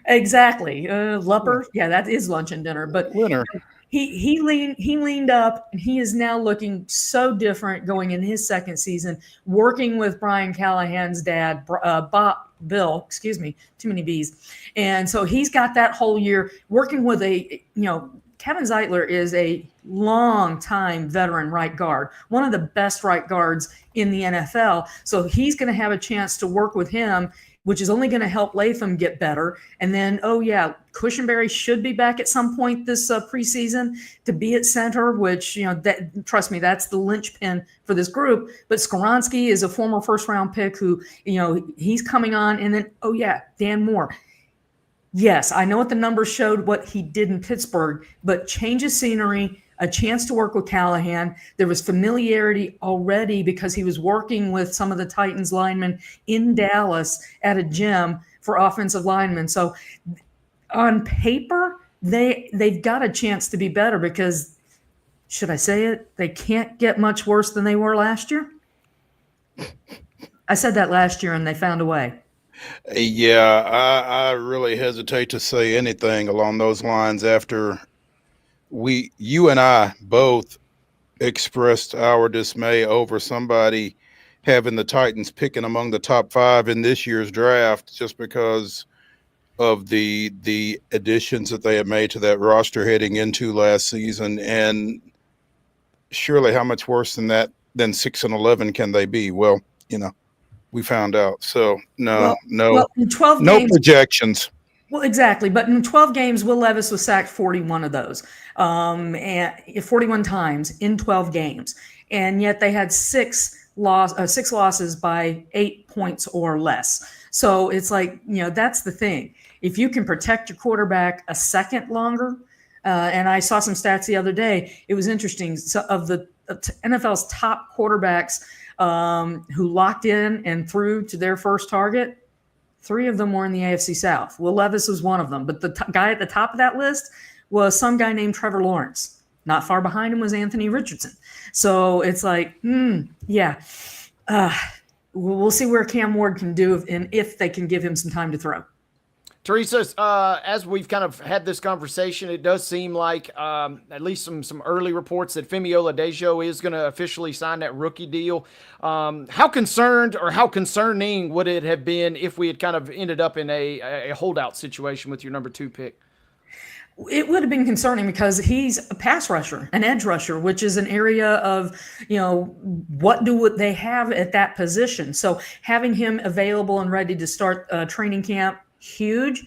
S14: Exactly. Lupper. Yeah, that is lunch and dinner. But
S1: winner. He
S14: leaned up, and he is now looking so different going in his second season, working with Brian Callahan's dad, Bill, excuse me, too many B's. And so he's got that whole year working with Kevin Zeitler is a long-time veteran right guard, one of the best right guards in the NFL. So he's going to have a chance to work with him, which is only going to help Latham get better. And then, Cushenberry should be back at some point this preseason to be at center, which, trust me, that's the linchpin for this group. But Skoronski is a former first-round pick who, he's coming on. And then, Dan Moore. Yes, I know what the numbers showed, what he did in Pittsburgh, but change of scenery, a chance to work with Callahan. There was familiarity already because he was working with some of the Titans linemen in Dallas at a gym for offensive linemen. So on paper, they've got a chance to be better because, should I say it, they can't get much worse than they were last year. I said that last year and they found a way.
S1: Yeah, I really hesitate to say anything along those lines after you and I both expressed our dismay over somebody having the Titans picking among the top 5 in this year's draft just because of the additions that they had made to that roster heading into last season. And surely how much worse than 6-11 can they be? Well, we found out. So no
S14: in 12 games,
S1: projections.
S14: Well, exactly. But in 12 games, Will Levis was sacked 41 of those, and 41 times in 12 games. And yet they had six losses by 8 points or less. So it's like, that's the thing. If you can protect your quarterback a second longer, and I saw some stats the other day, it was interesting. So of the NFL's top quarterbacks who locked in and threw to their first target, 3 of them were in the AFC South. Will Levis was one of them. But the guy at the top of that list was some guy named Trevor Lawrence. Not far behind him was Anthony Richardson. So it's like, we'll see where Cam Ward can do and if they can give him some time to throw.
S2: Teresa, as we've kind of had this conversation, it does seem like at least some early reports that Femi Oladejo is going to officially sign that rookie deal. How concerned or how concerning would it have been if we had kind of ended up in a holdout situation with your number 2 pick?
S14: It would have been concerning because he's a pass rusher, an edge rusher, which is an area of, what do they have at that position? So having him available and ready to start training camp, huge.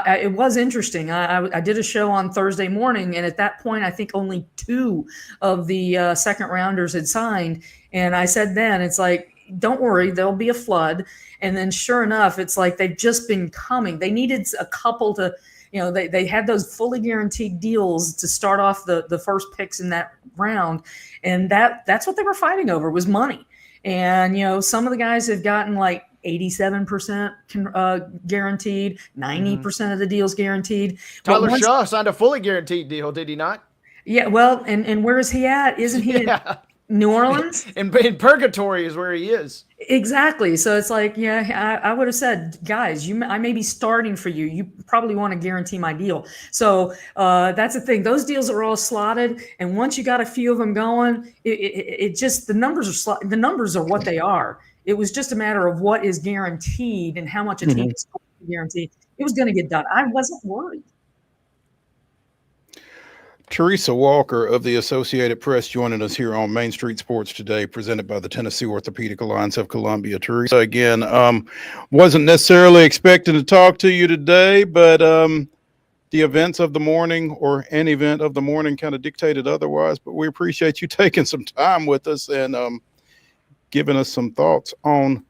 S14: It was interesting. I did a show on Thursday morning, and at that point, I think only 2 of the second rounders had signed. And I said then, it's like, don't worry, there'll be a flood. And then sure enough, it's like they've just been coming. They needed a couple to, they had those fully guaranteed deals to start off the first picks in that round. And that's what they were fighting over was money. And, some of the guys have gotten like 87% guaranteed, 90% of the deals guaranteed.
S2: Tyler Shaw signed a fully guaranteed deal, did he not?
S14: Yeah, well, and where is he at? Isn't he?
S2: Yeah.
S14: New Orleans?
S2: in purgatory is where he is.
S14: Exactly. So it's like, yeah, I would have said, guys, I may be starting for you. You probably want to guarantee my deal. So that's the thing. Those deals are all slotted, and once you got a few of them going, it just the numbers are the numbers are what they are. It was just a matter of what is guaranteed and how much a team is guaranteed. It was going to get done. I wasn't worried.
S1: Teresa Walker of the Associated Press joining us here on Main Street Sports Today, presented by the Tennessee Orthopedic Alliance of Columbia. Teresa, again, wasn't necessarily expecting to talk to you today, but the events of the morning, or an event of the morning, kind of dictated otherwise. But we appreciate you taking some time with us and giving us some thoughts on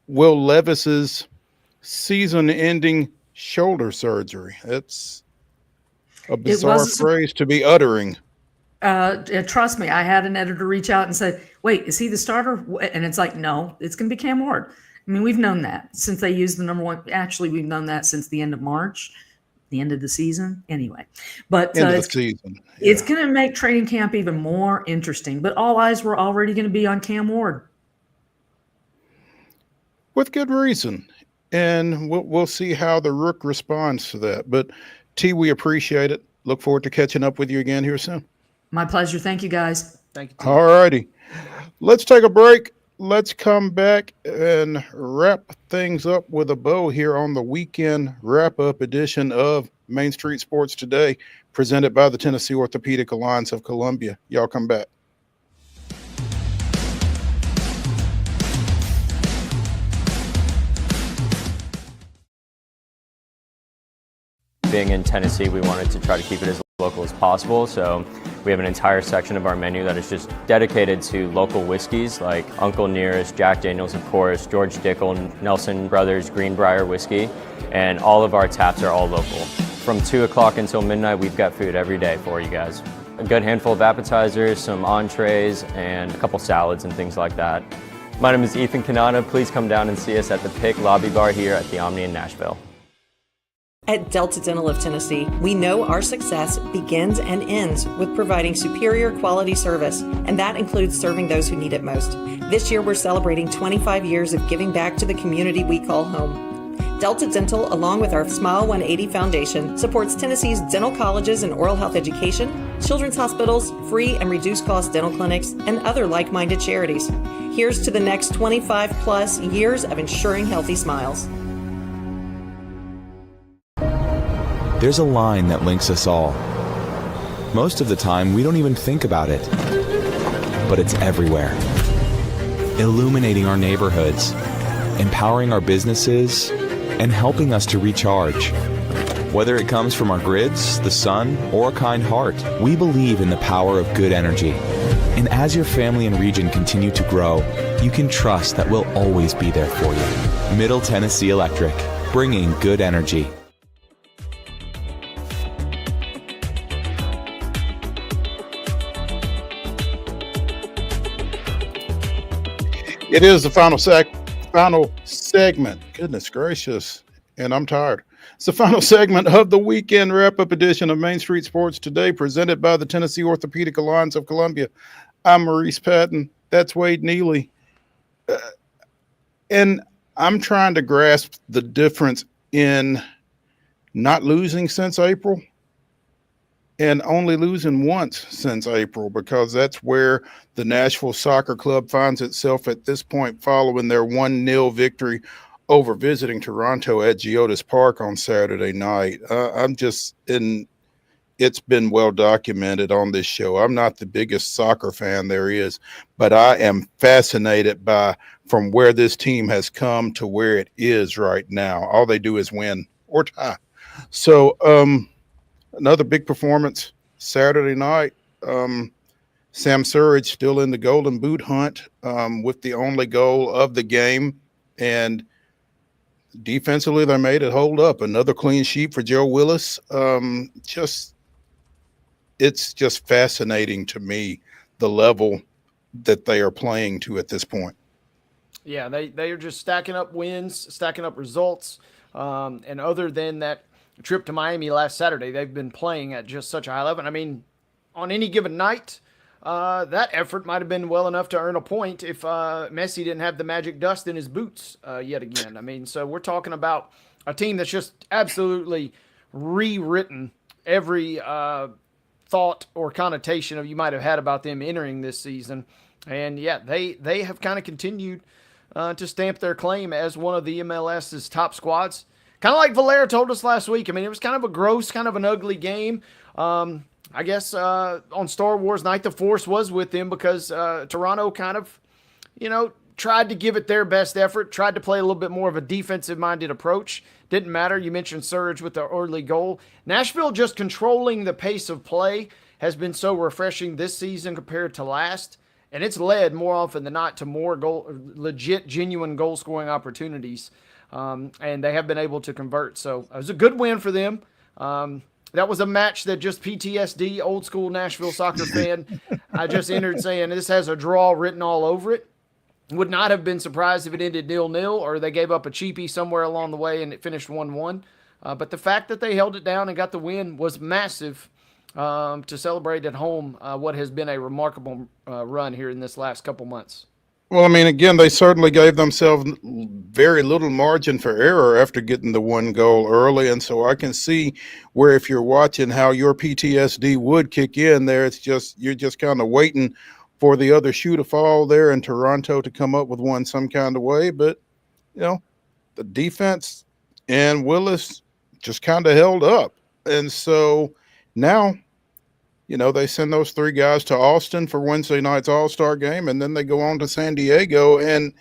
S1: Will Levis's season-ending shoulder surgery. It's a bizarre phrase to be uttering.
S14: Trust me, I had an editor reach out and say, wait, is he the starter? And it's like, no, it's going to be Cam Ward. I mean, we've known that since they used the number one. Actually, we've known that since the end of March, the end of the season. Anyway, but
S1: End of the season.
S14: It's going to make training camp even more interesting. But all eyes were already going to be on Cam Ward.
S1: With good reason. And we'll see how the Rook responds to that. But T, we appreciate it. Look forward to catching up with you again here soon.
S14: My pleasure. Thank you, guys.
S2: Thank you.
S1: All righty. Let's take a break. Let's come back and wrap things up with a bow here on the weekend wrap-up edition of Main Street Sports Today, presented by the Tennessee Orthopedic Alliance of Columbia. Y'all come back.
S15: Being in Tennessee, we wanted to try to keep it as local as possible, so we have an entire section of our menu that is just dedicated to local whiskeys like Uncle Nearest, Jack Daniels, of course, George Dickel, Nelson Brothers, Greenbrier whiskey, and all of our taps are all local. From 2 o'clock until midnight, we've got food every day for you guys. A good handful of appetizers, some entrees, and a couple salads and things like that. My name is Ethan Kanata. Please come down and see us at the Pick Lobby Bar here at the Omni in Nashville.
S16: At Delta Dental of Tennessee, we know our success begins and ends with providing superior quality service, and that includes serving those who need it most. This year, we're celebrating 25 years of giving back to the community we call home. Delta Dental, along with our Smile 180 Foundation, supports Tennessee's dental colleges and oral health education, children's hospitals, free and reduced cost dental clinics, and other like-minded charities. Here's to the next 25 plus years of ensuring healthy smiles.
S17: There's a line that links us all. Most of the time, we don't even think about it, but it's everywhere. Illuminating our neighborhoods, empowering our businesses, and helping us to recharge. Whether it comes from our grids, the sun, or a kind heart, we believe in the power of good energy. And as your family and region continue to grow, you can trust that we'll always be there for you. Middle Tennessee Electric, bringing good energy.
S1: It is the final segment. Goodness gracious. And I'm tired. It's the final segment of the weekend wrap-up edition of Main Street Sports Today, presented by the Tennessee Orthopedic Alliance of Columbia. I'm Maurice Patton. That's Wade Neely. And I'm trying to grasp the difference in not losing since April and only losing once since April, because that's where the Nashville Soccer Club finds itself at this point, following their 1-0 victory over visiting Toronto at Geodis Park on Saturday night. It's been well documented on this show. I'm not the biggest soccer fan there is, but I am fascinated by from where this team has come to where it is right now. All they do is win or tie. So, another big performance Saturday night. Sam Surridge still in the Golden Boot hunt with the only goal of the game. And defensively, they made it hold up. Another clean sheet for Joe Willis. It's just fascinating to me, the level that they are playing to at this point.
S2: Yeah, they are just stacking up wins, stacking up results. And other than that trip to Miami last Saturday, they've been playing at just such a high level. I mean, on any given night, that effort might have been well enough to earn a point if Messi didn't have the magic dust in his boots yet again. I mean, so we're talking about a team that's just absolutely rewritten every thought or connotation of you might have had about them entering this season. And yeah, they have kind of continued to stamp their claim as one of the MLS's top squads. Kind of like Valera told us last week. I mean, it was kind of a gross, kind of an ugly game. I guess on Star Wars Night, the Force was with them because Toronto kind of, tried to give it their best effort, tried to play a little bit more of a defensive-minded approach. Didn't matter. You mentioned Surge with the early goal. Nashville just controlling the pace of play has been so refreshing this season compared to last. And it's led more often than not to more legit, genuine goal-scoring opportunities. And they have been able to convert. So it was a good win for them. That was a match that just PTSD, old school Nashville soccer fan, I just entered saying this has a draw written all over it. Would not have been surprised if it ended 0-0 or they gave up a cheapie somewhere along the way and it finished 1-1. But the fact that they held it down and got the win was massive to celebrate at home what has been a remarkable run here in this last couple months.
S1: Well, I mean, again, they certainly gave themselves very little margin for error after getting the one goal early. And so I can see where if you're watching how your PTSD would kick in there, it's just you're just kind of waiting for the other shoe to fall there in Toronto to come up with one some kind of way. But, the defense and Willis just kind of held up. And so now, they send those three guys to Austin for Wednesday night's All-Star game, and then they go on to San Diego, and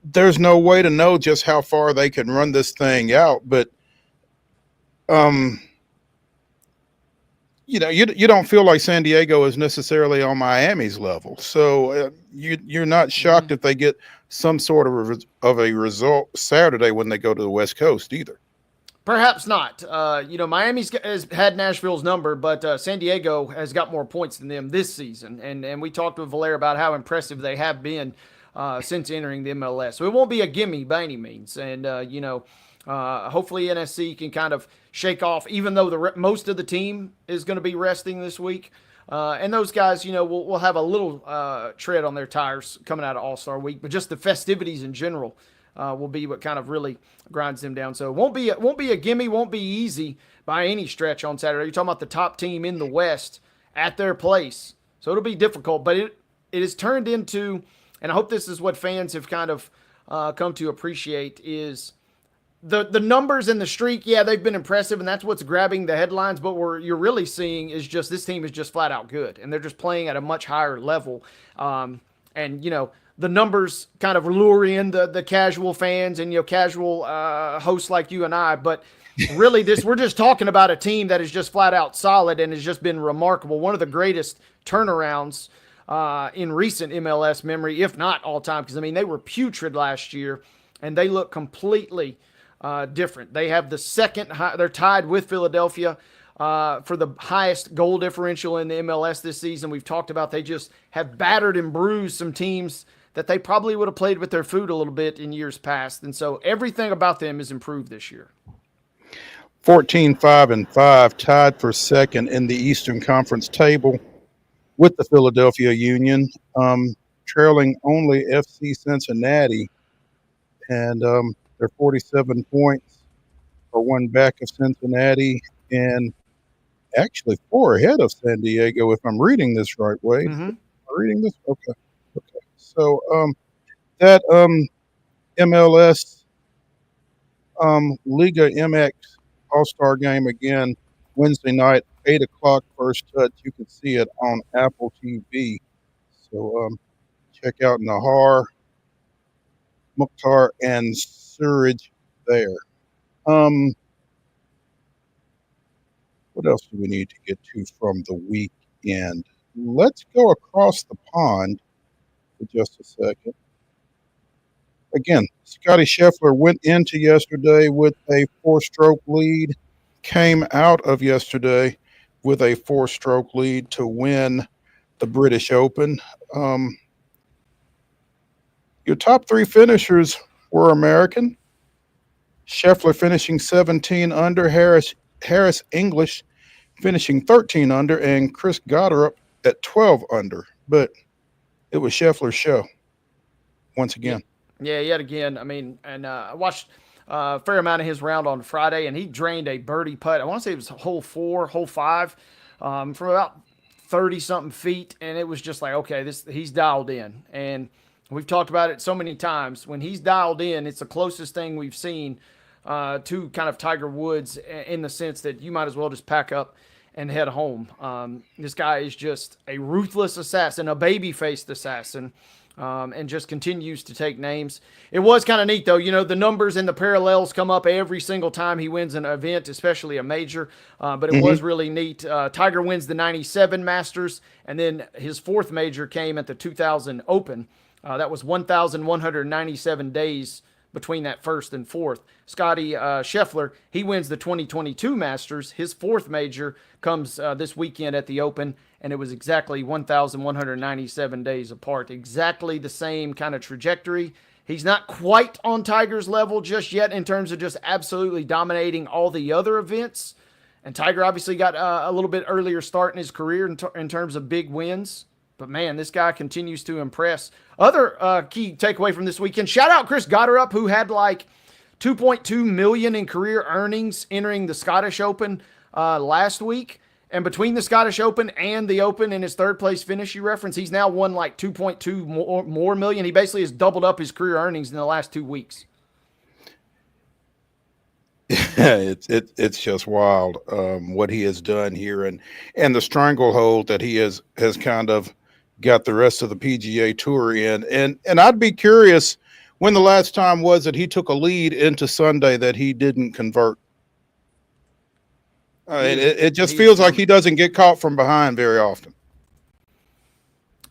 S1: there's no way to know just how far they can run this thing out. But, you don't feel like San Diego is necessarily on Miami's level. So you're not shocked if they get some sort of a result Saturday when they go to the West Coast either.
S2: Perhaps not. Miami's has had Nashville's number, but San Diego has got more points than them this season. And we talked with Valera about how impressive they have been since entering the MLS. So it won't be a gimme by any means. And, hopefully NSC can kind of shake off, even though most of the team is going to be resting this week. And those guys, will have a little tread on their tires coming out of All-Star week. But just the festivities in general will be what kind of really grinds them down. So it won't be a gimme, won't be easy by any stretch on Saturday. You're talking about the top team in the West at their place. So it'll be difficult, but it has turned into, and I hope this is what fans have kind of come to appreciate, is the numbers and the streak. Yeah, they've been impressive, and that's what's grabbing the headlines, but what you're really seeing is just this team is just flat out good, and they're just playing at a much higher level. The numbers kind of lure in the casual fans and, casual hosts like you and I. But really, we're just talking about a team that is just flat out solid and has just been remarkable. One of the greatest turnarounds in recent MLS memory, if not all time. Because, they were putrid last year, and they look completely different. They have the second high, they're tied with Philadelphia for the highest goal differential in the MLS this season. We've talked about they just have battered and bruised some teams that they probably would have played with their food a little bit in years past. And so everything about them is improved this year.
S1: 14-5-5, tied for second in the Eastern Conference table with the Philadelphia Union, trailing only FC Cincinnati. And they're 47 points for one back of Cincinnati and actually 4 ahead of San Diego, if I'm reading this right way.
S2: Mm-hmm.
S1: Am I reading this? Okay. So that MLS Liga MX All-Star game again Wednesday night, 8 o'clock first touch. You can see it on Apple TV. So check out Nahar, Mukhtar, and Suraj there. What else do we need to get to from the weekend? Let's go across the pond for just a second. Again, Scotty Scheffler went into yesterday with a 4-stroke lead, came out of yesterday with a 4-stroke lead to win the British Open. Your top 3 finishers were American. Scheffler finishing 17 under, Harris English finishing 13 under, and Chris Gotterup at 12 under, but it was Scheffler's show once again.
S2: Yeah, yet again. I mean, and I watched a fair amount of his round on Friday, and he drained a birdie putt. I want to say it was hole 4, hole 5, from about 30-something feet, and it was just like, okay, he's dialed in. And we've talked about it so many times. When he's dialed in, it's the closest thing we've seen to kind of Tiger Woods in the sense that you might as well just pack up and head home. This guy is just a ruthless assassin, a baby-faced assassin. And just continues to take names. It was kind of neat, though. You know, the numbers and the parallels come up every single time he wins an event, especially a major. But it was really neat. Tiger wins the 97 Masters, and then his 4th major came at the 2000 Open. That was 1,197 days between that 1st and 4th. Scotty Scheffler, he wins the 2022 Masters. His 4th major comes this weekend at the Open, and it was exactly 1,197 days apart. Exactly the same kind of trajectory. He's not quite on Tiger's level just yet in terms of just absolutely dominating all the other events. And Tiger obviously got a little bit earlier start in his career in terms of big wins. But, man, this guy continues to impress. Other key takeaway from this weekend, shout out Chris Gotterup, who had like $2.2 million in career earnings entering the Scottish Open last week. And between the Scottish Open and the Open in his 3rd place finish you reference, he's now won like 2.2 more million. He basically has doubled up his career earnings in the last 2 weeks.
S1: It's just wild what he has done here, and the stranglehold that he has kind of got the rest of the PGA Tour in. And I'd be curious when the last time was that he took a lead into Sunday that he didn't convert. It just feels like he doesn't get caught from behind very often.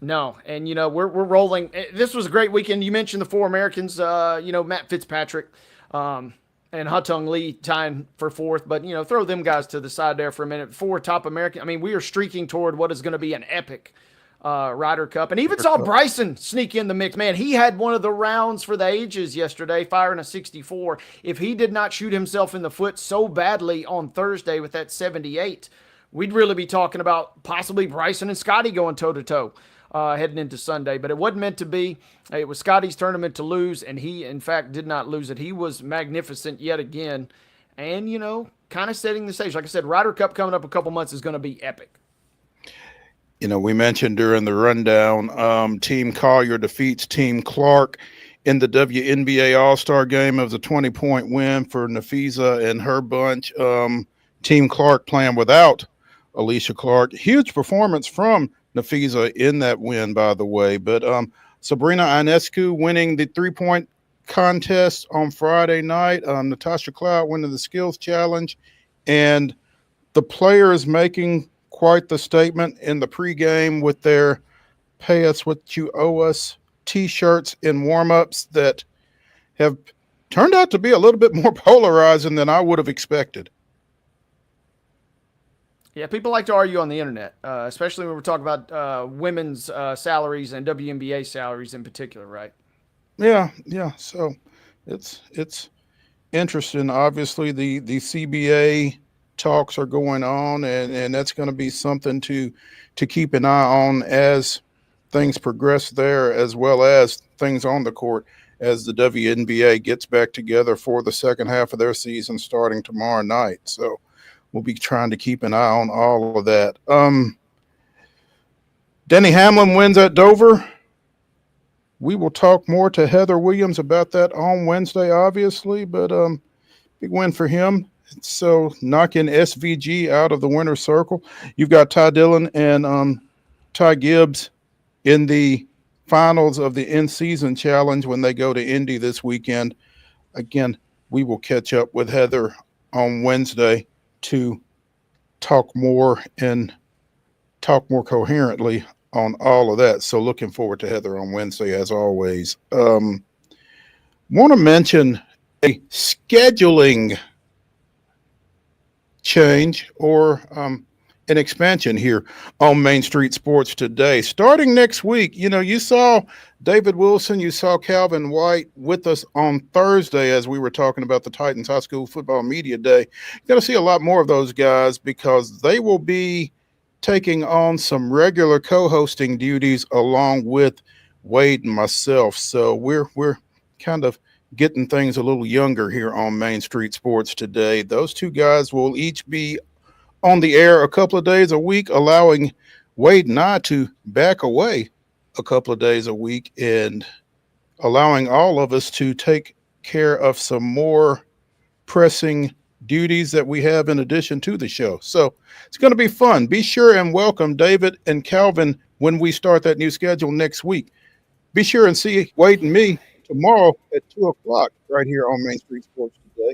S2: No, and you know we're rolling. This was a great weekend. You mentioned the 4 Americans. You know, Matt Fitzpatrick and Ha-Tung Lee tying for 4th, but you know, throw them guys to the side there for a minute. 4 top American. I mean, we are streaking toward what is going to be an epic Ryder Cup, and even saw Bryson sneak in the mix. Man, he had one of the rounds for the ages yesterday, firing a 64. If he did not shoot himself in the foot so badly on Thursday with that 78, we'd really be talking about possibly Bryson and Scotty going toe-to-toe heading into Sunday. But it wasn't meant to be. It was Scotty's tournament to lose, and he, in fact, did not lose it. He was magnificent yet again, and, you know, kind of setting the stage. Like I said, Ryder Cup coming up a couple months is going to be epic.
S1: You know, we mentioned during the rundown, Team Collier defeats Team Clark in the WNBA All-Star Game. It was a 20-point win for Nafisa and her bunch. Team Clark playing without Alicia Clark. Huge performance from Nafisa in that win, by the way. But Sabrina Ionescu winning the 3-point contest on Friday night. Natasha Cloud winning the skills challenge. And the players making quite the statement in the pregame with their "Pay Us What You Owe Us" T-shirts and warm-ups that have turned out to be a little bit more polarizing than I would have expected.
S2: Yeah, people like to argue on the internet, especially when we're talking about women's salaries and WNBA salaries in particular, right?
S1: Yeah. So it's interesting. Obviously, the CBA talks are going on, and that's going to be something to keep an eye on as things progress there, as well as things on the court as the WNBA gets back together for the second half of their season starting tomorrow night. So we'll be trying to keep an eye on all of that. Denny Hamlin wins at Dover. We will talk more to Heather Williams about that on Wednesday, obviously, but big win for him. So knocking SVG out of the winner's circle. You've got Ty Dillon and Ty Gibbs in the finals of the in-season challenge when they go to Indy this weekend. Again, we will catch up with Heather on Wednesday to talk more coherently on all of that. So looking forward to Heather on Wednesday, as always. Want to mention a scheduling change or an expansion here on Main Street Sports today. Starting next week, you know, you saw David Wilson, you saw Calvin White with us on Thursday as we were talking about the Titans High School Football Media Day. You're going to see a lot more of those guys because they will be taking on some regular co-hosting duties along with Wade and myself. So we're kind of getting things a little younger here on Main Street Sports today. Those two guys will each be on the air a couple of days a week, allowing Wade and I to back away a couple of days a week and allowing all of us to take care of some more pressing duties that we have in addition to the show. So it's going to be fun. Be sure and welcome David and Calvin when we start that new schedule next week. Be sure and see Wade and me tomorrow at 2 o'clock right here on Main Street Sports today.